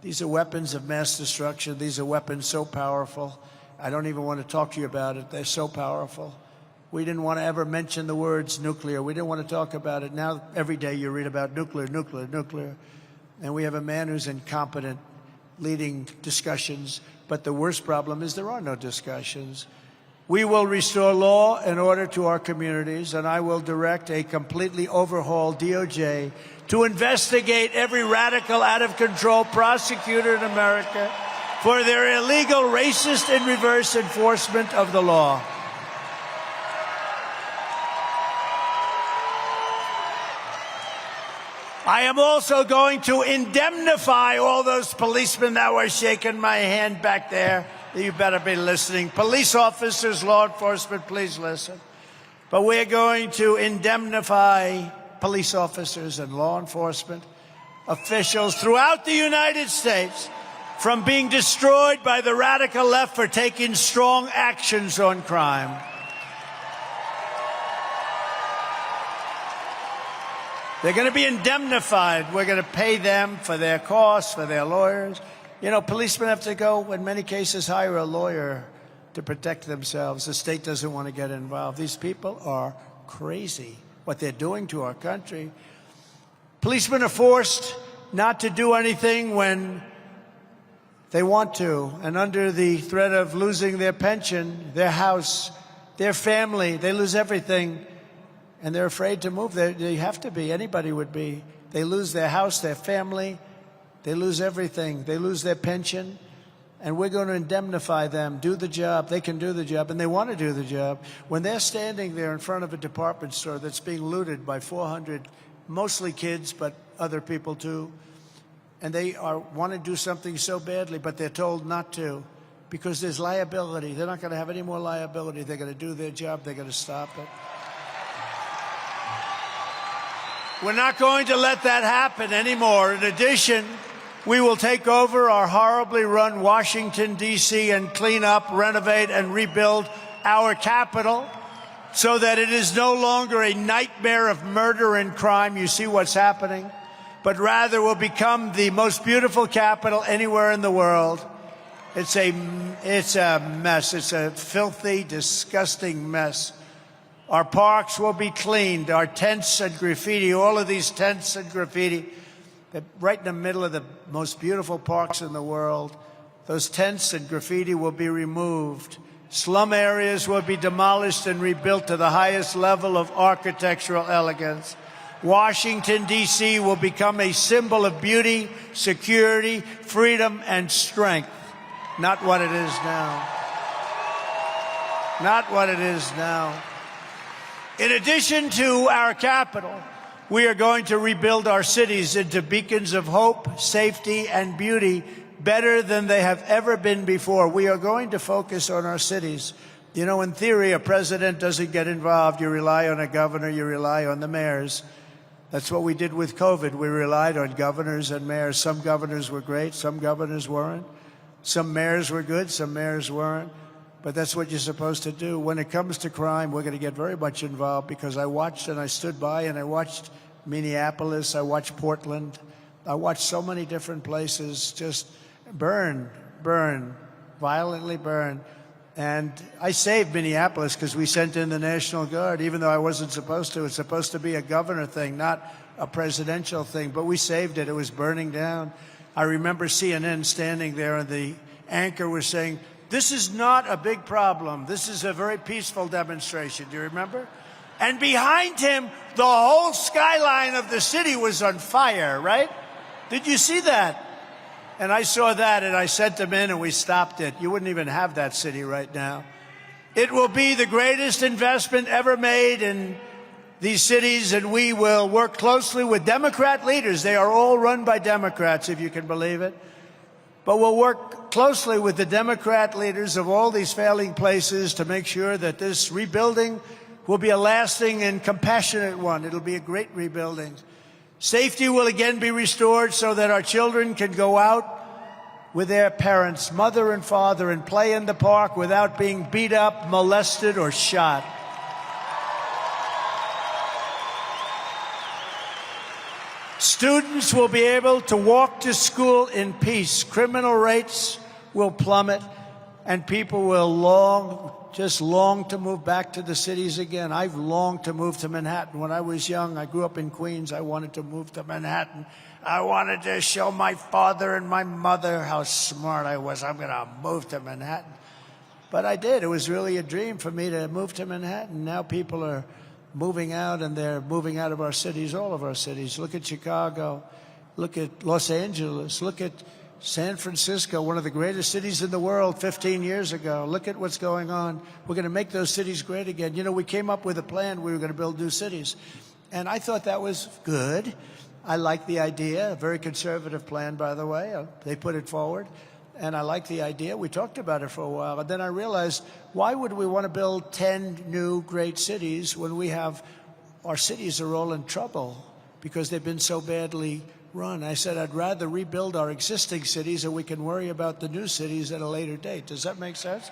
These are weapons of mass destruction. These are weapons so powerful. I don't even want to talk to you about it. They're so powerful. We didn't want to ever mention the words nuclear. We didn't want to talk about it. Now, every day you read about nuclear, nuclear, nuclear. And we have a man who's incompetent leading discussions. But the worst problem is there are no discussions. We will restore law and order to our communities, and I will direct a completely overhauled DOJ to investigate every radical, out-of-control prosecutor in America for their illegal, racist, and reverse enforcement of the law. I am also going to indemnify all those policemen that were shaking my hand back there. You better be listening. Police officers, law enforcement, please listen. But we're going to indemnify police officers and law enforcement officials throughout the United States from being destroyed by the radical left for taking strong actions on crime. They're going to be indemnified. We're going to pay them for their costs, for their lawyers. You know, policemen have to go, in many cases, hire a lawyer to protect themselves. The state doesn't want to get involved. These people are crazy. what they're doing to our country. Policemen are forced not to do anything when they want to, and under the threat of losing their pension, their house, their family, they lose everything, and they're afraid to move. They have to be. Anybody would be. They lose their house, their family. They lose everything. They lose their pension, and we're going to indemnify them, do the job. They can do the job, and they want to do the job. When they're standing there in front of a department store that's being looted by 400, mostly kids, but other people too, and they want to do something so badly, but they're told not to because there's liability. They're not going to have any more liability. They're going to do their job. They're going to stop it. We're not going to let that happen anymore. In addition, we will take over our horribly run Washington, D.C. and clean up, renovate, and rebuild our capital so that it is no longer a nightmare of murder and crime. You see what's happening? But rather will become the most beautiful capital anywhere in the world. It's a mess. It's a filthy, disgusting mess. Our parks will be cleaned. Our tents and graffiti, all of these tents and graffiti, right in the middle of the most beautiful parks in the world, those tents and graffiti will be removed. Slum areas will be demolished and rebuilt to the highest level of architectural elegance. Washington, D.C. will become a symbol of beauty, security, freedom, and strength. Not what it is now. Not what it is now. In addition to our capital, we are going to rebuild our cities into beacons of hope, safety, and beauty better than they have ever been before. We are going to focus on our cities. You know, in theory, a president doesn't get involved. You rely on a governor. You rely on the mayors. That's what we did with COVID. We relied on governors and mayors. Some governors were great. Some governors weren't. Some mayors were good. Some mayors weren't. But that's what you're supposed to do. When it comes to crime, we're going to get very much involved because I watched and I stood by and I watched Minneapolis. I watched Portland. I watched so many different places just burn, violently burn. And I saved Minneapolis because we sent in the National Guard, even though I wasn't supposed to. It's supposed to be a governor thing, not a presidential thing. But we saved it. It was burning down. I remember CNN standing there, and the anchor was saying, "This is not a big problem. This is a very peaceful demonstration." Do you remember? And behind him, the whole skyline of the city was on fire, right? Did you see that? And I saw that, and I sent them in, and we stopped it. You wouldn't even have that city right now. It will be the greatest investment ever made in these cities, and we will work closely with Democrat leaders. They are all run by Democrats, if you can believe it. But we'll work closely with the Democrat leaders of all these failing places to make sure that this rebuilding will be a lasting and compassionate one. It'll be a great rebuilding. Safety will again be restored so that our children can go out with their parents, mother and father, and play in the park without being beat up, molested, or shot. Students will be able to walk to school in peace. Criminal rates will plummet, and people will just long to move back to the cities again. I've longed to move to Manhattan. When I was young, I grew up in Queens. I wanted to move to Manhattan. I wanted to show my father and my mother how smart I was. I'm going to move to Manhattan. But I did. It was really a dream for me to move to Manhattan. Now people are moving out, and they're moving out of our cities, all of our cities. Look at Chicago. Look at Los Angeles. Look at San Francisco, one of the greatest cities in the world 15 years ago. Look at what's going on. We're going to make those cities great again. You know, we came up with a plan. We were going to build new cities. And I thought that was good. I liked the idea. A very conservative plan, by the way. They put it forward. And I liked the idea. We talked about it for a while. And then I realized, why would we want to build 10 new great cities when we have our cities are all in trouble because they've been so badly run? I said, I'd rather rebuild our existing cities and we can worry about the new cities at a later date. Does that make sense?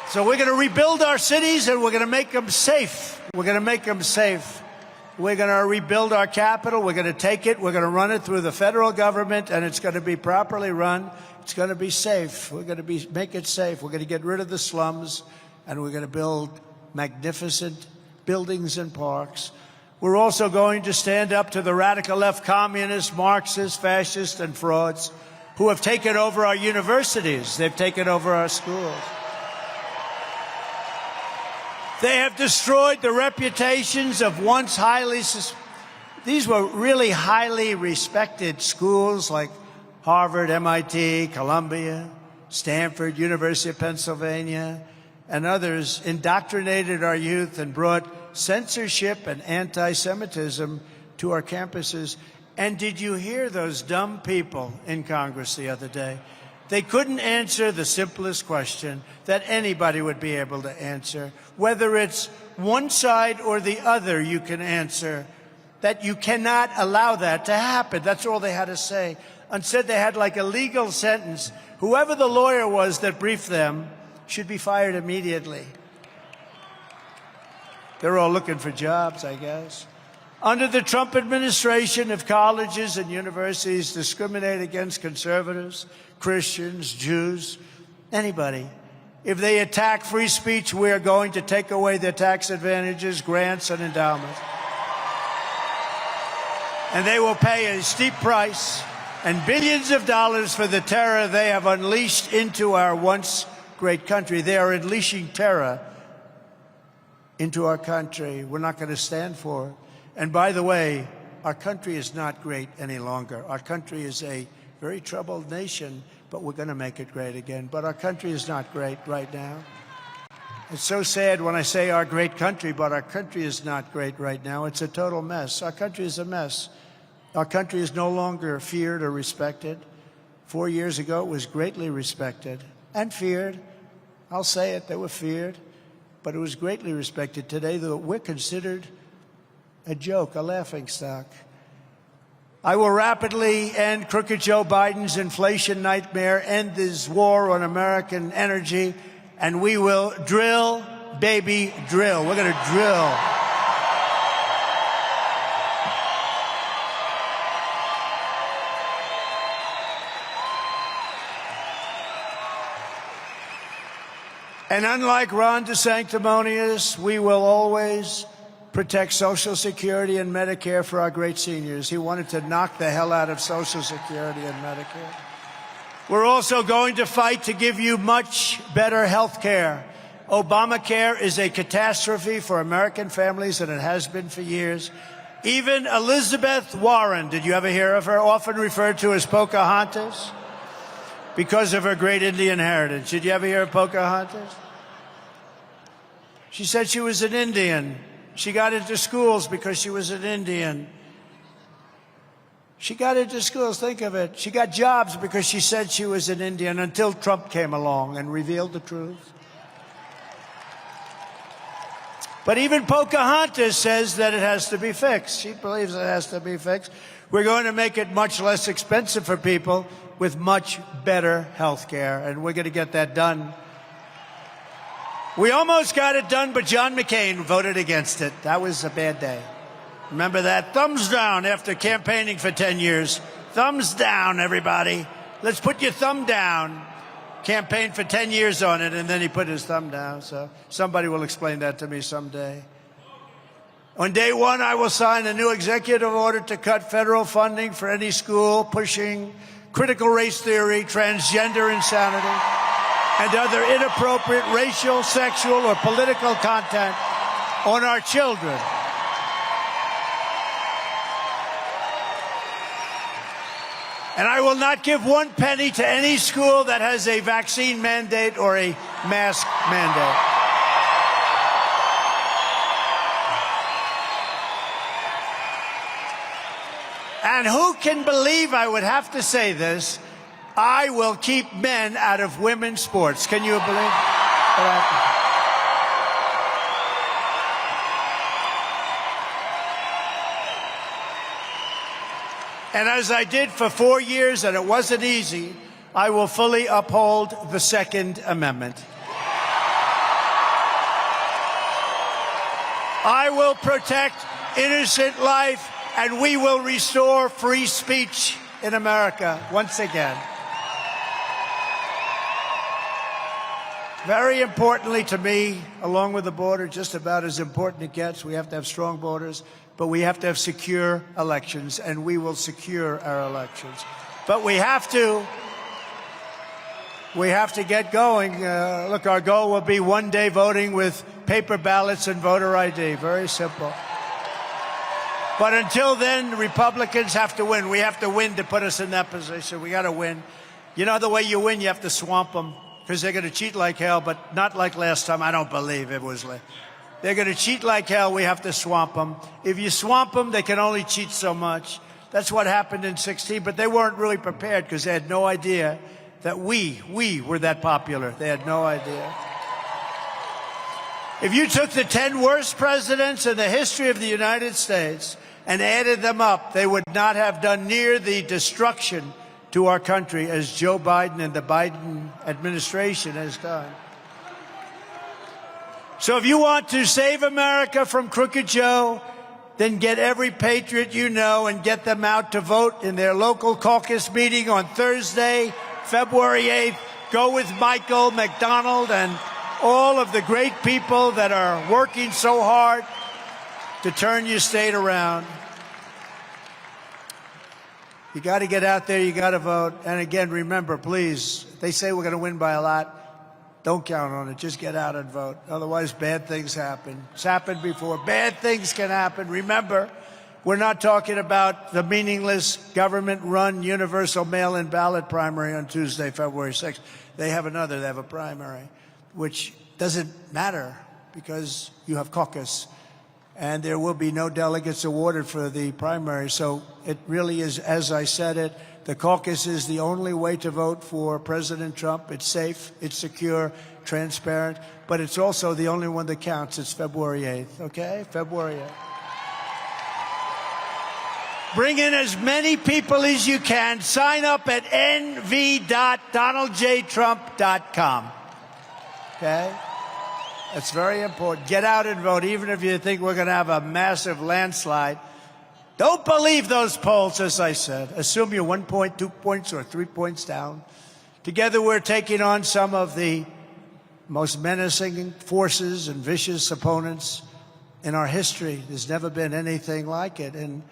So we're going to rebuild our cities and we're going to make them safe. We're going to make them safe. We're going to rebuild our capital. We're going to take it. We're going to run it through the federal government, and it's going to be properly run. It's going to be safe. We're going to make it safe. We're going to get rid of the slums, and we're going to build magnificent buildings and parks. We're also going to stand up to the radical left communists, Marxists, fascists, and frauds who have taken over our universities. They've taken over our schools. They have destroyed the reputations of once these were really highly respected schools like Harvard, MIT, Columbia, Stanford, University of Pennsylvania, and others indoctrinated our youth and brought censorship and anti-Semitism to our campuses. And did you hear those dumb people in Congress the other day? They couldn't answer the simplest question that anybody would be able to answer. Whether it's one side or the other, you can answer that you cannot allow that to happen. That's all they had to say. Instead, they had like a legal sentence. Whoever the lawyer was that briefed them should be fired immediately. They're all looking for jobs, I guess. Under the Trump administration, if colleges and universities discriminate against conservatives, Christians, Jews, anybody, if they attack free speech, we are going to take away their tax advantages, grants, and endowments. And they will pay a steep price and billions of dollars for the terror they have unleashed into our once great country. They are unleashing terror into our country. We're not going to stand for it. And by the way, our country is not great any longer. Our country is a very troubled nation, but we're going to make it great again. But our country is not great right now. It's so sad when I say our great country, but our country is not great right now. It's a total mess. Our country is a mess. Our country is no longer feared or respected. 4 years ago, it was greatly respected and feared. I'll say it, they were feared, but it was greatly respected. Today, we're considered a joke, a laughingstock. I will rapidly end crooked Joe Biden's inflation nightmare, end this war on American energy, and we will drill, baby, drill. We're going to drill. And unlike Ron DeSanctimonious, we will always protect Social Security and Medicare for our great seniors. He wanted to knock the hell out of Social Security and Medicare. We're also going to fight to give you much better health care. Obamacare is a catastrophe for American families, and it has been for years. Even Elizabeth Warren, did you ever hear of her? Often referred to as Pocahontas because of her great Indian heritage. Did you ever hear of Pocahontas? She said she was an Indian. She got into schools because she was an Indian. She got into schools, think of it. She got jobs because she said she was an Indian until Trump came along and revealed the truth. But even Pocahontas says that it has to be fixed. She believes it has to be fixed. We're going to make it much less expensive for people with much better health care, and we're going to get that done. We almost got it done, but John McCain voted against it. That was a bad day. Remember that? Thumbs down after campaigning for 10 years. Thumbs down, everybody. Let's put your thumb down. Campaigned for 10 years on it, and then he put his thumb down. So somebody will explain that to me someday. On day one, I will sign a new executive order to cut federal funding for any school pushing critical race theory, transgender insanity, and other inappropriate racial, sexual, or political content on our children. And I will not give 1 penny to any school that has a vaccine mandate or a mask mandate. And who can believe I would have to say this? I will keep men out of women's sports. Can you believe that? And as I did for 4 years, and it wasn't easy, I will fully uphold the Second Amendment. I will protect innocent life, and we will restore free speech in America once again. Very importantly to me, along with the border, just about as important it gets, we have to have strong borders, but we have to have secure elections, and we will secure our elections. But we have to get going. Look, our goal will be one-day voting with paper ballots and voter ID. Very simple. But until then, Republicans have to win. We have to win to put us in that position. We got to win. You know the way you win, you have to swamp them, because they're going to cheat like hell, but not like last time. I don't believe it was like. They're going to cheat like hell. We have to swamp them. If you swamp them, they can only cheat so much. That's what happened in 16, but they weren't really prepared because they had no idea that we were that popular. They had no idea. If you took the 10 worst presidents in the history of the United States and added them up, they would not have done near the destruction to our country as Joe Biden and the Biden administration has done. So if you want to save America from Crooked Joe, then get every patriot you know and get them out to vote in their local caucus meeting on Thursday, February 8th. Go with Michael McDonald and all of the great people that are working so hard to turn your state around. You got to get out there. You got to vote. And again, remember, please, they say we're going to win by a lot. Don't count on it. Just get out and vote. Otherwise, bad things happen. It's happened before. Bad things can happen. Remember, we're not talking about the meaningless government-run universal mail-in ballot primary on Tuesday, February 6th. They have another. They have a primary, which doesn't matter because you have caucus. And there will be no delegates awarded for the primary. So it really is, as I said it, the caucus is the only way to vote for President Trump. It's safe, it's secure, transparent, but it's also the only one that counts. It's February 8th, okay? February 8th. Bring in as many people as you can. Sign up at nv.donaldjtrump.com, okay? That's very important. Get out and vote, even if you think we're going to have a massive landslide. Don't believe those polls, as I said. Assume you're 1 point, 2 points, or 3 points down. Together, we're taking on some of the most menacing forces and vicious opponents in our history. There's never been anything like it. And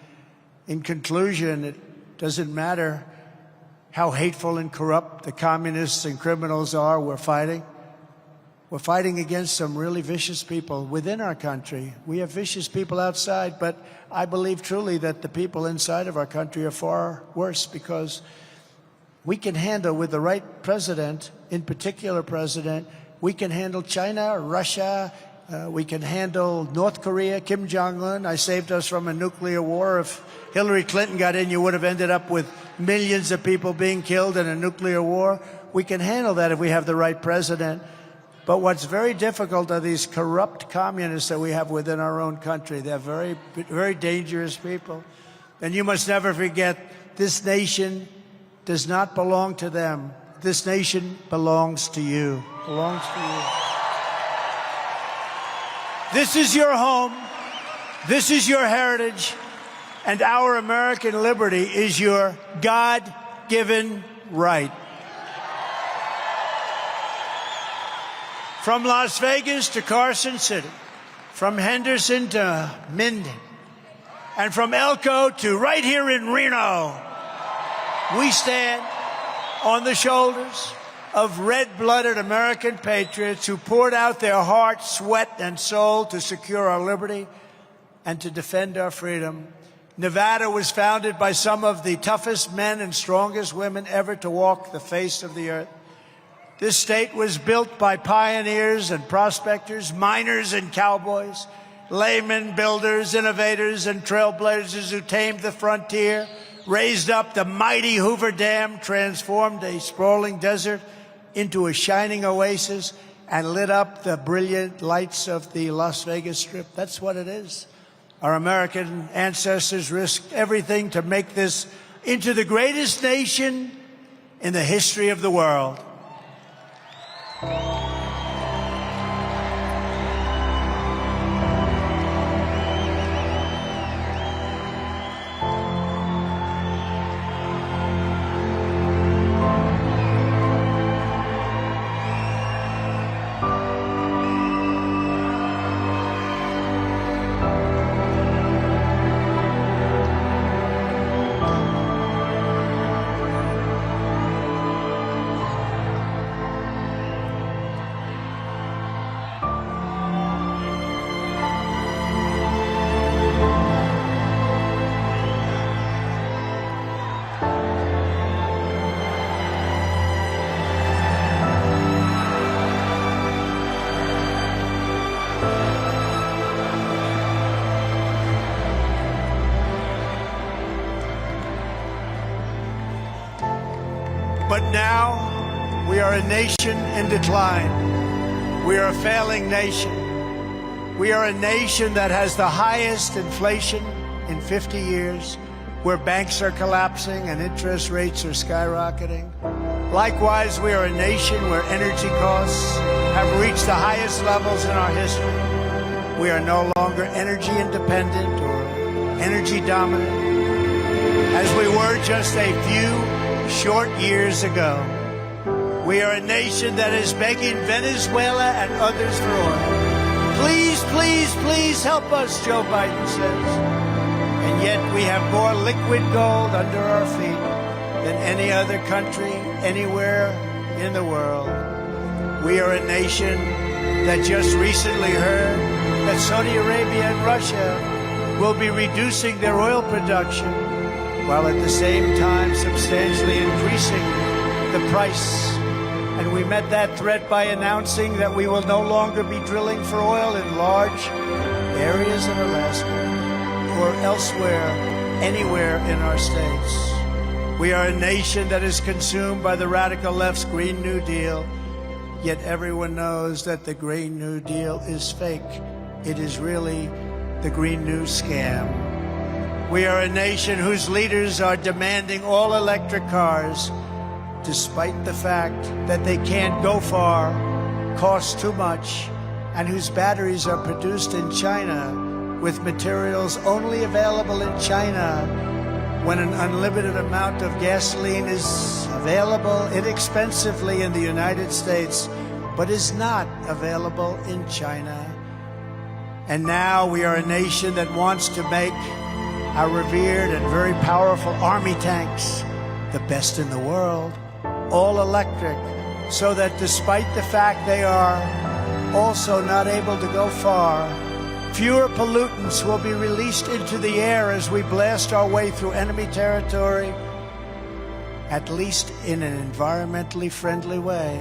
in conclusion, it doesn't matter how hateful and corrupt the communists and criminals are, we're fighting. We're fighting against some really vicious people within our country. We have vicious people outside, but I believe truly that the people inside of our country are far worse because we can handle, with the right president, in particular president, we can handle China, Russia, we can handle North Korea, Kim Jong-un. I saved us from a nuclear war. If Hillary Clinton got in, you would have ended up with millions of people being killed in a nuclear war. We can handle that if we have the right president. But what's very difficult are these corrupt communists that we have within our own country. They're very, very dangerous people. And you must never forget, this nation does not belong to them. This nation belongs to you. Belongs to you. This is your home. This is your heritage. And our American liberty is your God-given right. From Las Vegas to Carson City, from Henderson to Minden, and from Elko to right here in Reno, we stand on the shoulders of red-blooded American patriots who poured out their heart, sweat, and soul to secure our liberty and to defend our freedom. Nevada was founded by some of the toughest men and strongest women ever to walk the face of the earth. This state was built by pioneers and prospectors, miners and cowboys, laymen, builders, innovators, and trailblazers who tamed the frontier, raised up the mighty Hoover Dam, transformed a sprawling desert into a shining oasis, and lit up the brilliant lights of the Las Vegas Strip. That's what it is. Our American ancestors risked everything to make this into the greatest nation in the history of the world. But now we are a nation in decline. We are a failing nation. We are a nation that has the highest inflation in 50 years, where banks are collapsing and interest rates are skyrocketing. Likewise, we are a nation where energy costs have reached the highest levels in our history. We are no longer energy independent or energy dominant, as we were just a few short years ago. We are a nation that is begging Venezuela and others for oil. Please, please, please help us, Joe Biden says. And yet we have more liquid gold under our feet than any other country anywhere in the world. We are a nation that just recently heard that Saudi Arabia and Russia will be reducing their oil production, while at the same time substantially increasing the price. And we met that threat by announcing that we will no longer be drilling for oil in large areas of Alaska or elsewhere, anywhere in our states. We are a nation that is consumed by the radical left's Green New Deal, yet everyone knows that the Green New Deal is fake. It is really the Green New Scam. We are a nation whose leaders are demanding all electric cars, despite the fact that they can't go far, cost too much, and whose batteries are produced in China with materials only available in China, when an unlimited amount of gasoline is available inexpensively in the United States, but is not available in China. And now we are a nation that wants to make our revered and very powerful Army tanks the best in the world, all electric, so that despite the fact they are also not able to go far, fewer pollutants will be released into the air as we blast our way through enemy territory, at least in an environmentally friendly way.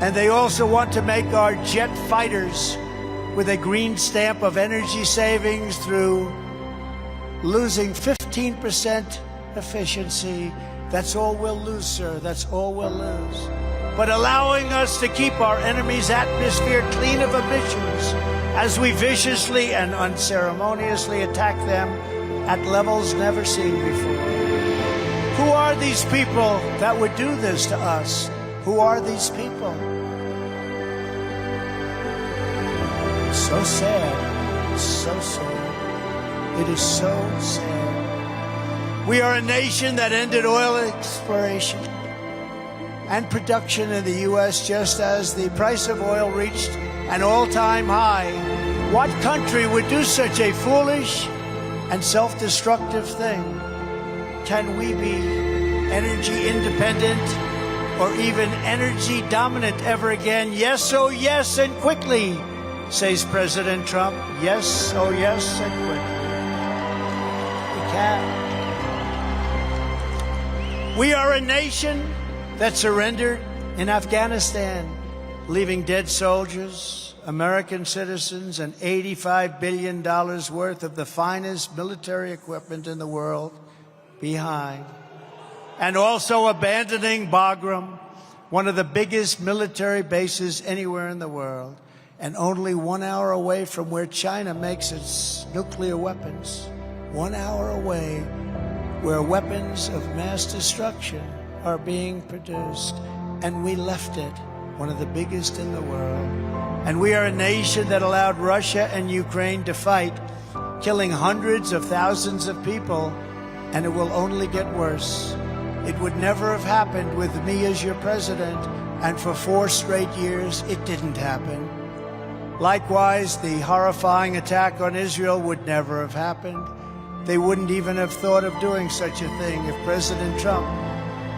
And they also want to make our jet fighters with a green stamp of energy savings through losing 15% efficiency. That's all we'll lose, sir. That's all we'll lose. But allowing us to keep our enemy's atmosphere clean of emissions as we viciously and unceremoniously attack them at levels never seen before. Who are these people that would do this to us? Who are these people? So sad. So sad. It is so sad. We are a nation that ended oil exploration and production in the U.S. just as the price of oil reached an all-time high. What country would do such a foolish and self-destructive thing? Can we be energy independent or even energy dominant ever again? Yes, oh yes, and quickly, says President Trump. Yes, oh yes, and quickly. We can. We are a nation that surrendered in Afghanistan, leaving dead soldiers, American citizens, and $85 billion worth of the finest military equipment in the world behind. And also abandoning Bagram, one of the biggest military bases anywhere in the world, and only 1 hour away from where China makes its nuclear weapons. 1 hour away, where weapons of mass destruction are being produced. And we left it, one of the biggest in the world. And we are a nation that allowed Russia and Ukraine to fight, killing hundreds of thousands of people, and it will only get worse. It would never have happened with me as your president, and for 4 straight years, it didn't happen. Likewise, the horrifying attack on Israel would never have happened. They wouldn't even have thought of doing such a thing if President Trump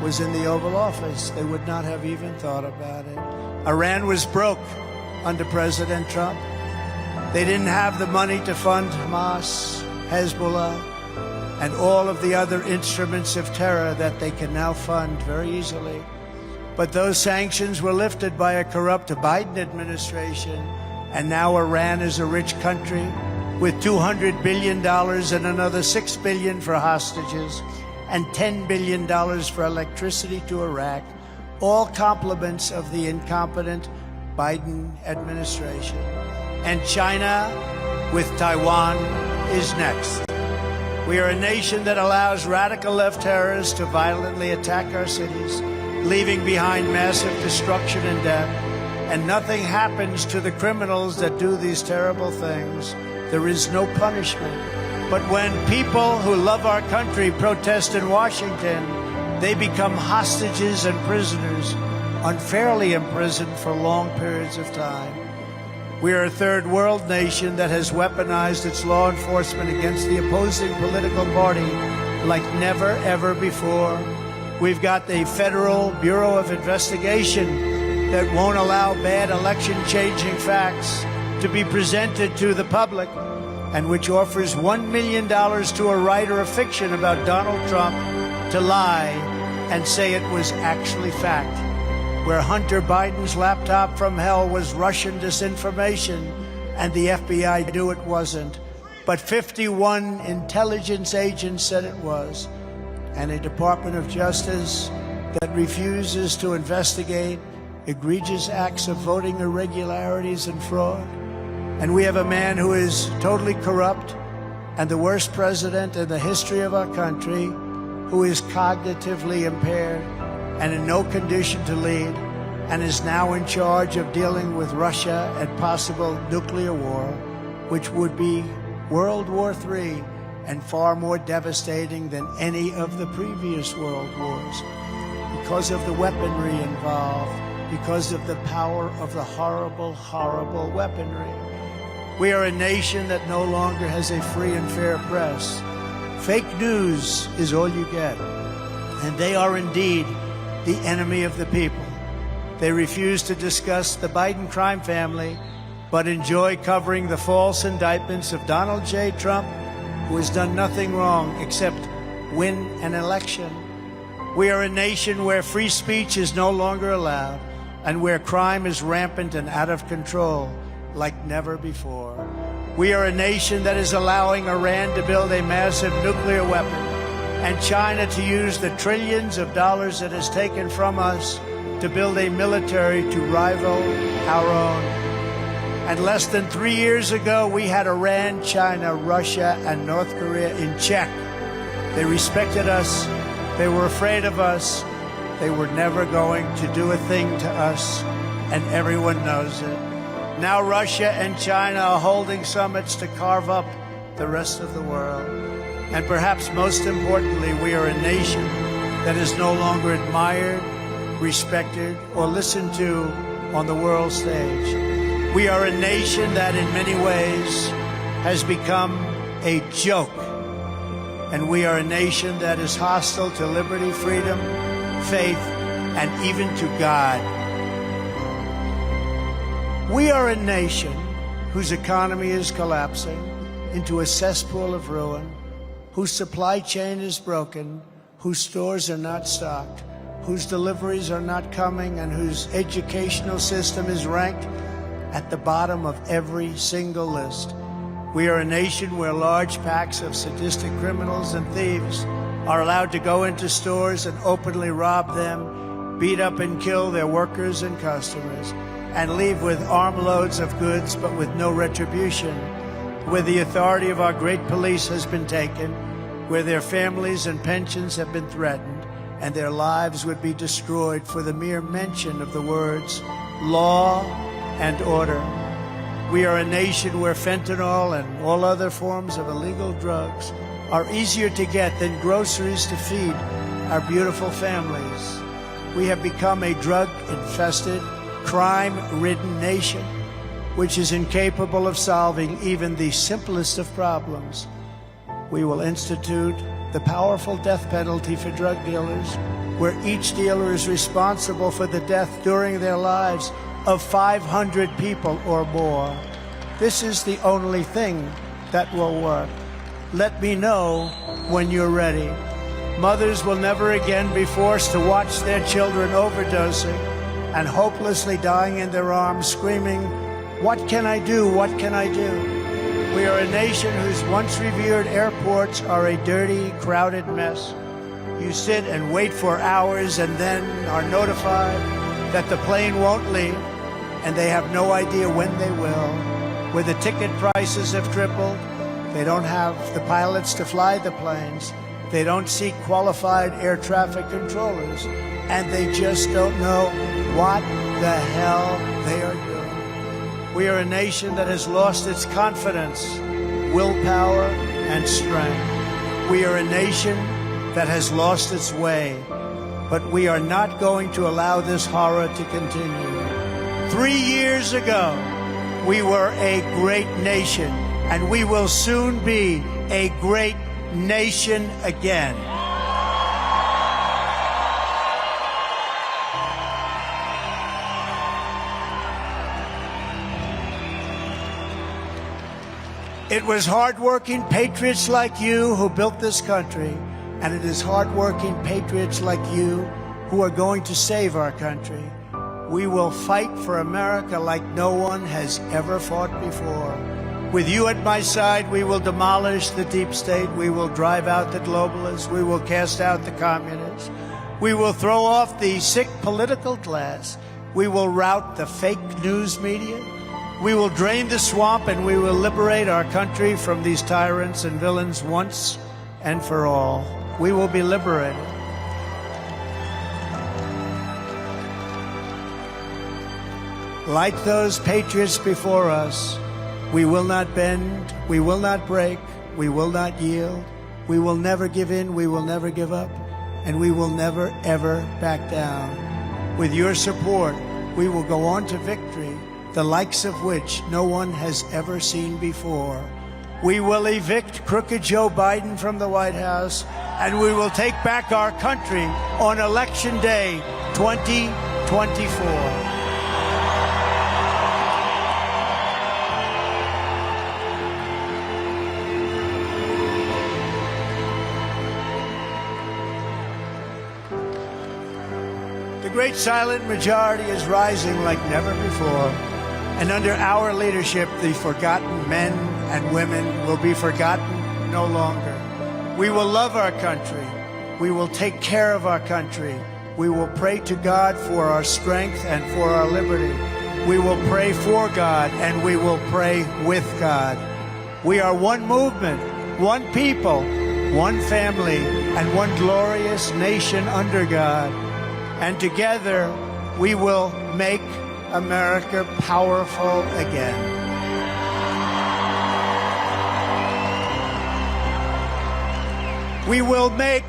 was in the Oval Office. They would not have even thought about it. Iran was broke under President Trump. They didn't have the money to fund Hamas, Hezbollah, and all of the other instruments of terror that they can now fund very easily. But those sanctions were lifted by a corrupt Biden administration, and now Iran is a rich country with $200 billion and another $6 billion for hostages. and $10 billion for electricity to Iraq, all compliments of the incompetent Biden administration. And China, with Taiwan, is next. We are a nation that allows radical left terrorists to violently attack our cities, leaving behind massive destruction and death. And nothing happens to the criminals that do these terrible things. There is no punishment. But when people who love our country protest in Washington, they become hostages and prisoners, unfairly imprisoned for long periods of time. We are a third world nation that has weaponized its law enforcement against the opposing political party like never, ever before. We've got the Federal Bureau of Investigation that won't allow bad election-changing facts to be presented to the public, and which offers $1 million to a writer of fiction about Donald Trump to lie and say it was actually fact. Where Hunter Biden's laptop from hell was Russian disinformation and the FBI knew it wasn't, but 51 intelligence agents said it was, and a Department of Justice that refuses to investigate egregious acts of voting irregularities and fraud. And we have a man who is totally corrupt and the worst president in the history of our country, who is cognitively impaired and in no condition to lead, and is now in charge of dealing with Russia and possible nuclear war, which would be World War III and far more devastating than any of the previous world wars, because of the weaponry involved, because of the power of the horrible, horrible weaponry. We are a nation that no longer has a free and fair press. Fake news is all you get, and they are indeed the enemy of the people. They refuse to discuss the Biden crime family, but enjoy covering the false indictments of Donald J. Trump, who has done nothing wrong except win an election. We are a nation where free speech is no longer allowed, and where crime is rampant and out of control like never before. We are a nation that is allowing Iran to build a massive nuclear weapon, and China to use the trillions of dollars it has taken from us to build a military to rival our own. And less than 3 years ago, we had Iran, China, Russia, and North Korea in check. They respected us. They were afraid of us. They were never going to do a thing to us, and everyone knows it. Now Russia and China are holding summits to carve up the rest of the world. And perhaps most importantly, we are a nation that is no longer admired, respected, or listened to on the world stage. We are a nation that in many ways has become a joke. And we are a nation that is hostile to liberty, freedom, faith, and even to God. We are a nation whose economy is collapsing into a cesspool of ruin, whose supply chain is broken, whose stores are not stocked, whose deliveries are not coming, and whose educational system is ranked at the bottom of every single list. We are a nation where large packs of sadistic criminals and thieves are allowed to go into stores and openly rob them, beat up and kill their workers and customers, and leave with armloads of goods but with no retribution, where the authority of our great police has been taken, where their families and pensions have been threatened, and their lives would be destroyed for the mere mention of the words law and order. We are a nation where fentanyl and all other forms of illegal drugs are easier to get than groceries to feed our beautiful families. We have become a drug-infested, crime-ridden nation, which is incapable of solving even the simplest of problems. We will institute the powerful death penalty for drug dealers, where each dealer is responsible for the death during their lives of 500 people or more. This is the only thing that will work. Let me know when you're ready. Mothers will never again be forced to watch their children overdosing and hopelessly dying in their arms, screaming, "What can I do? What can I do?" We are a nation whose once revered airports are a dirty, crowded mess, You sit and wait for hours and then are notified that the plane won't leave, and they have no idea when they will. Where the ticket prices have tripled, they don't have the pilots to fly the planes, they don't seek qualified air traffic controllers, and they just don't know what the hell they are doing. We are a nation that has lost its confidence, willpower, and strength. We are a nation that has lost its way, but we are not going to allow this horror to continue. 3 years ago, we were a great nation, and we will soon be a great nation again. It was hardworking patriots like you who built this country, and it is hardworking patriots like you who are going to save our country. We will fight for America like no one has ever fought before. With you at my side, we will demolish the deep state. We will drive out the globalists. We will cast out the communists. We will throw off the sick political class. We will rout the fake news media. We will drain the swamp, and we will liberate our country from these tyrants and villains once and for all. We will be liberated. Like those patriots before us, we will not bend, we will not break, we will not yield, we will never give in, we will never give up, and we will never, ever back down. With your support, we will go on to victory, the likes of which no one has ever seen before. We will evict crooked Joe Biden from the White House, and we will take back our country on Election Day 2024. The great silent majority is rising like never before. And under our leadership, the forgotten men and women will be forgotten no longer. We will love our country. We will take care of our country. We will pray to God for our strength and for our liberty. We will pray for God, and we will pray with God. We are one movement, one people, one family, and one glorious nation under God. And together, we will make America powerful again. We will make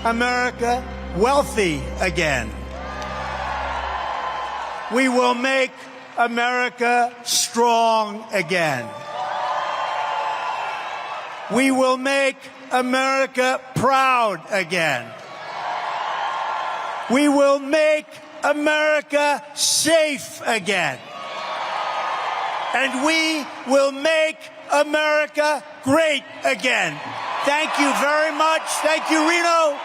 America wealthy again. We will make America strong again. We will make America proud again. We will make America safe again. And we will make America great again. Thank you very much. Thank you, Reno.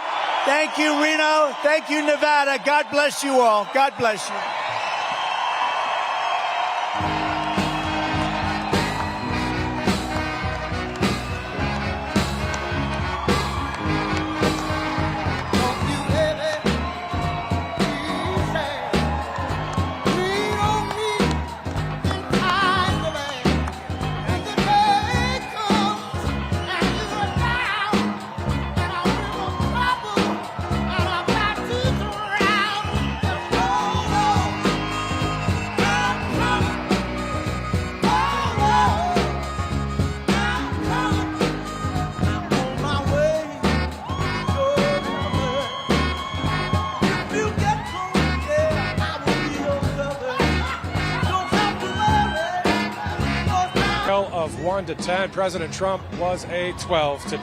Thank you, Reno. Thank you, Nevada. God bless you all. God bless you. Of 1 to 10, President Trump was a 12 to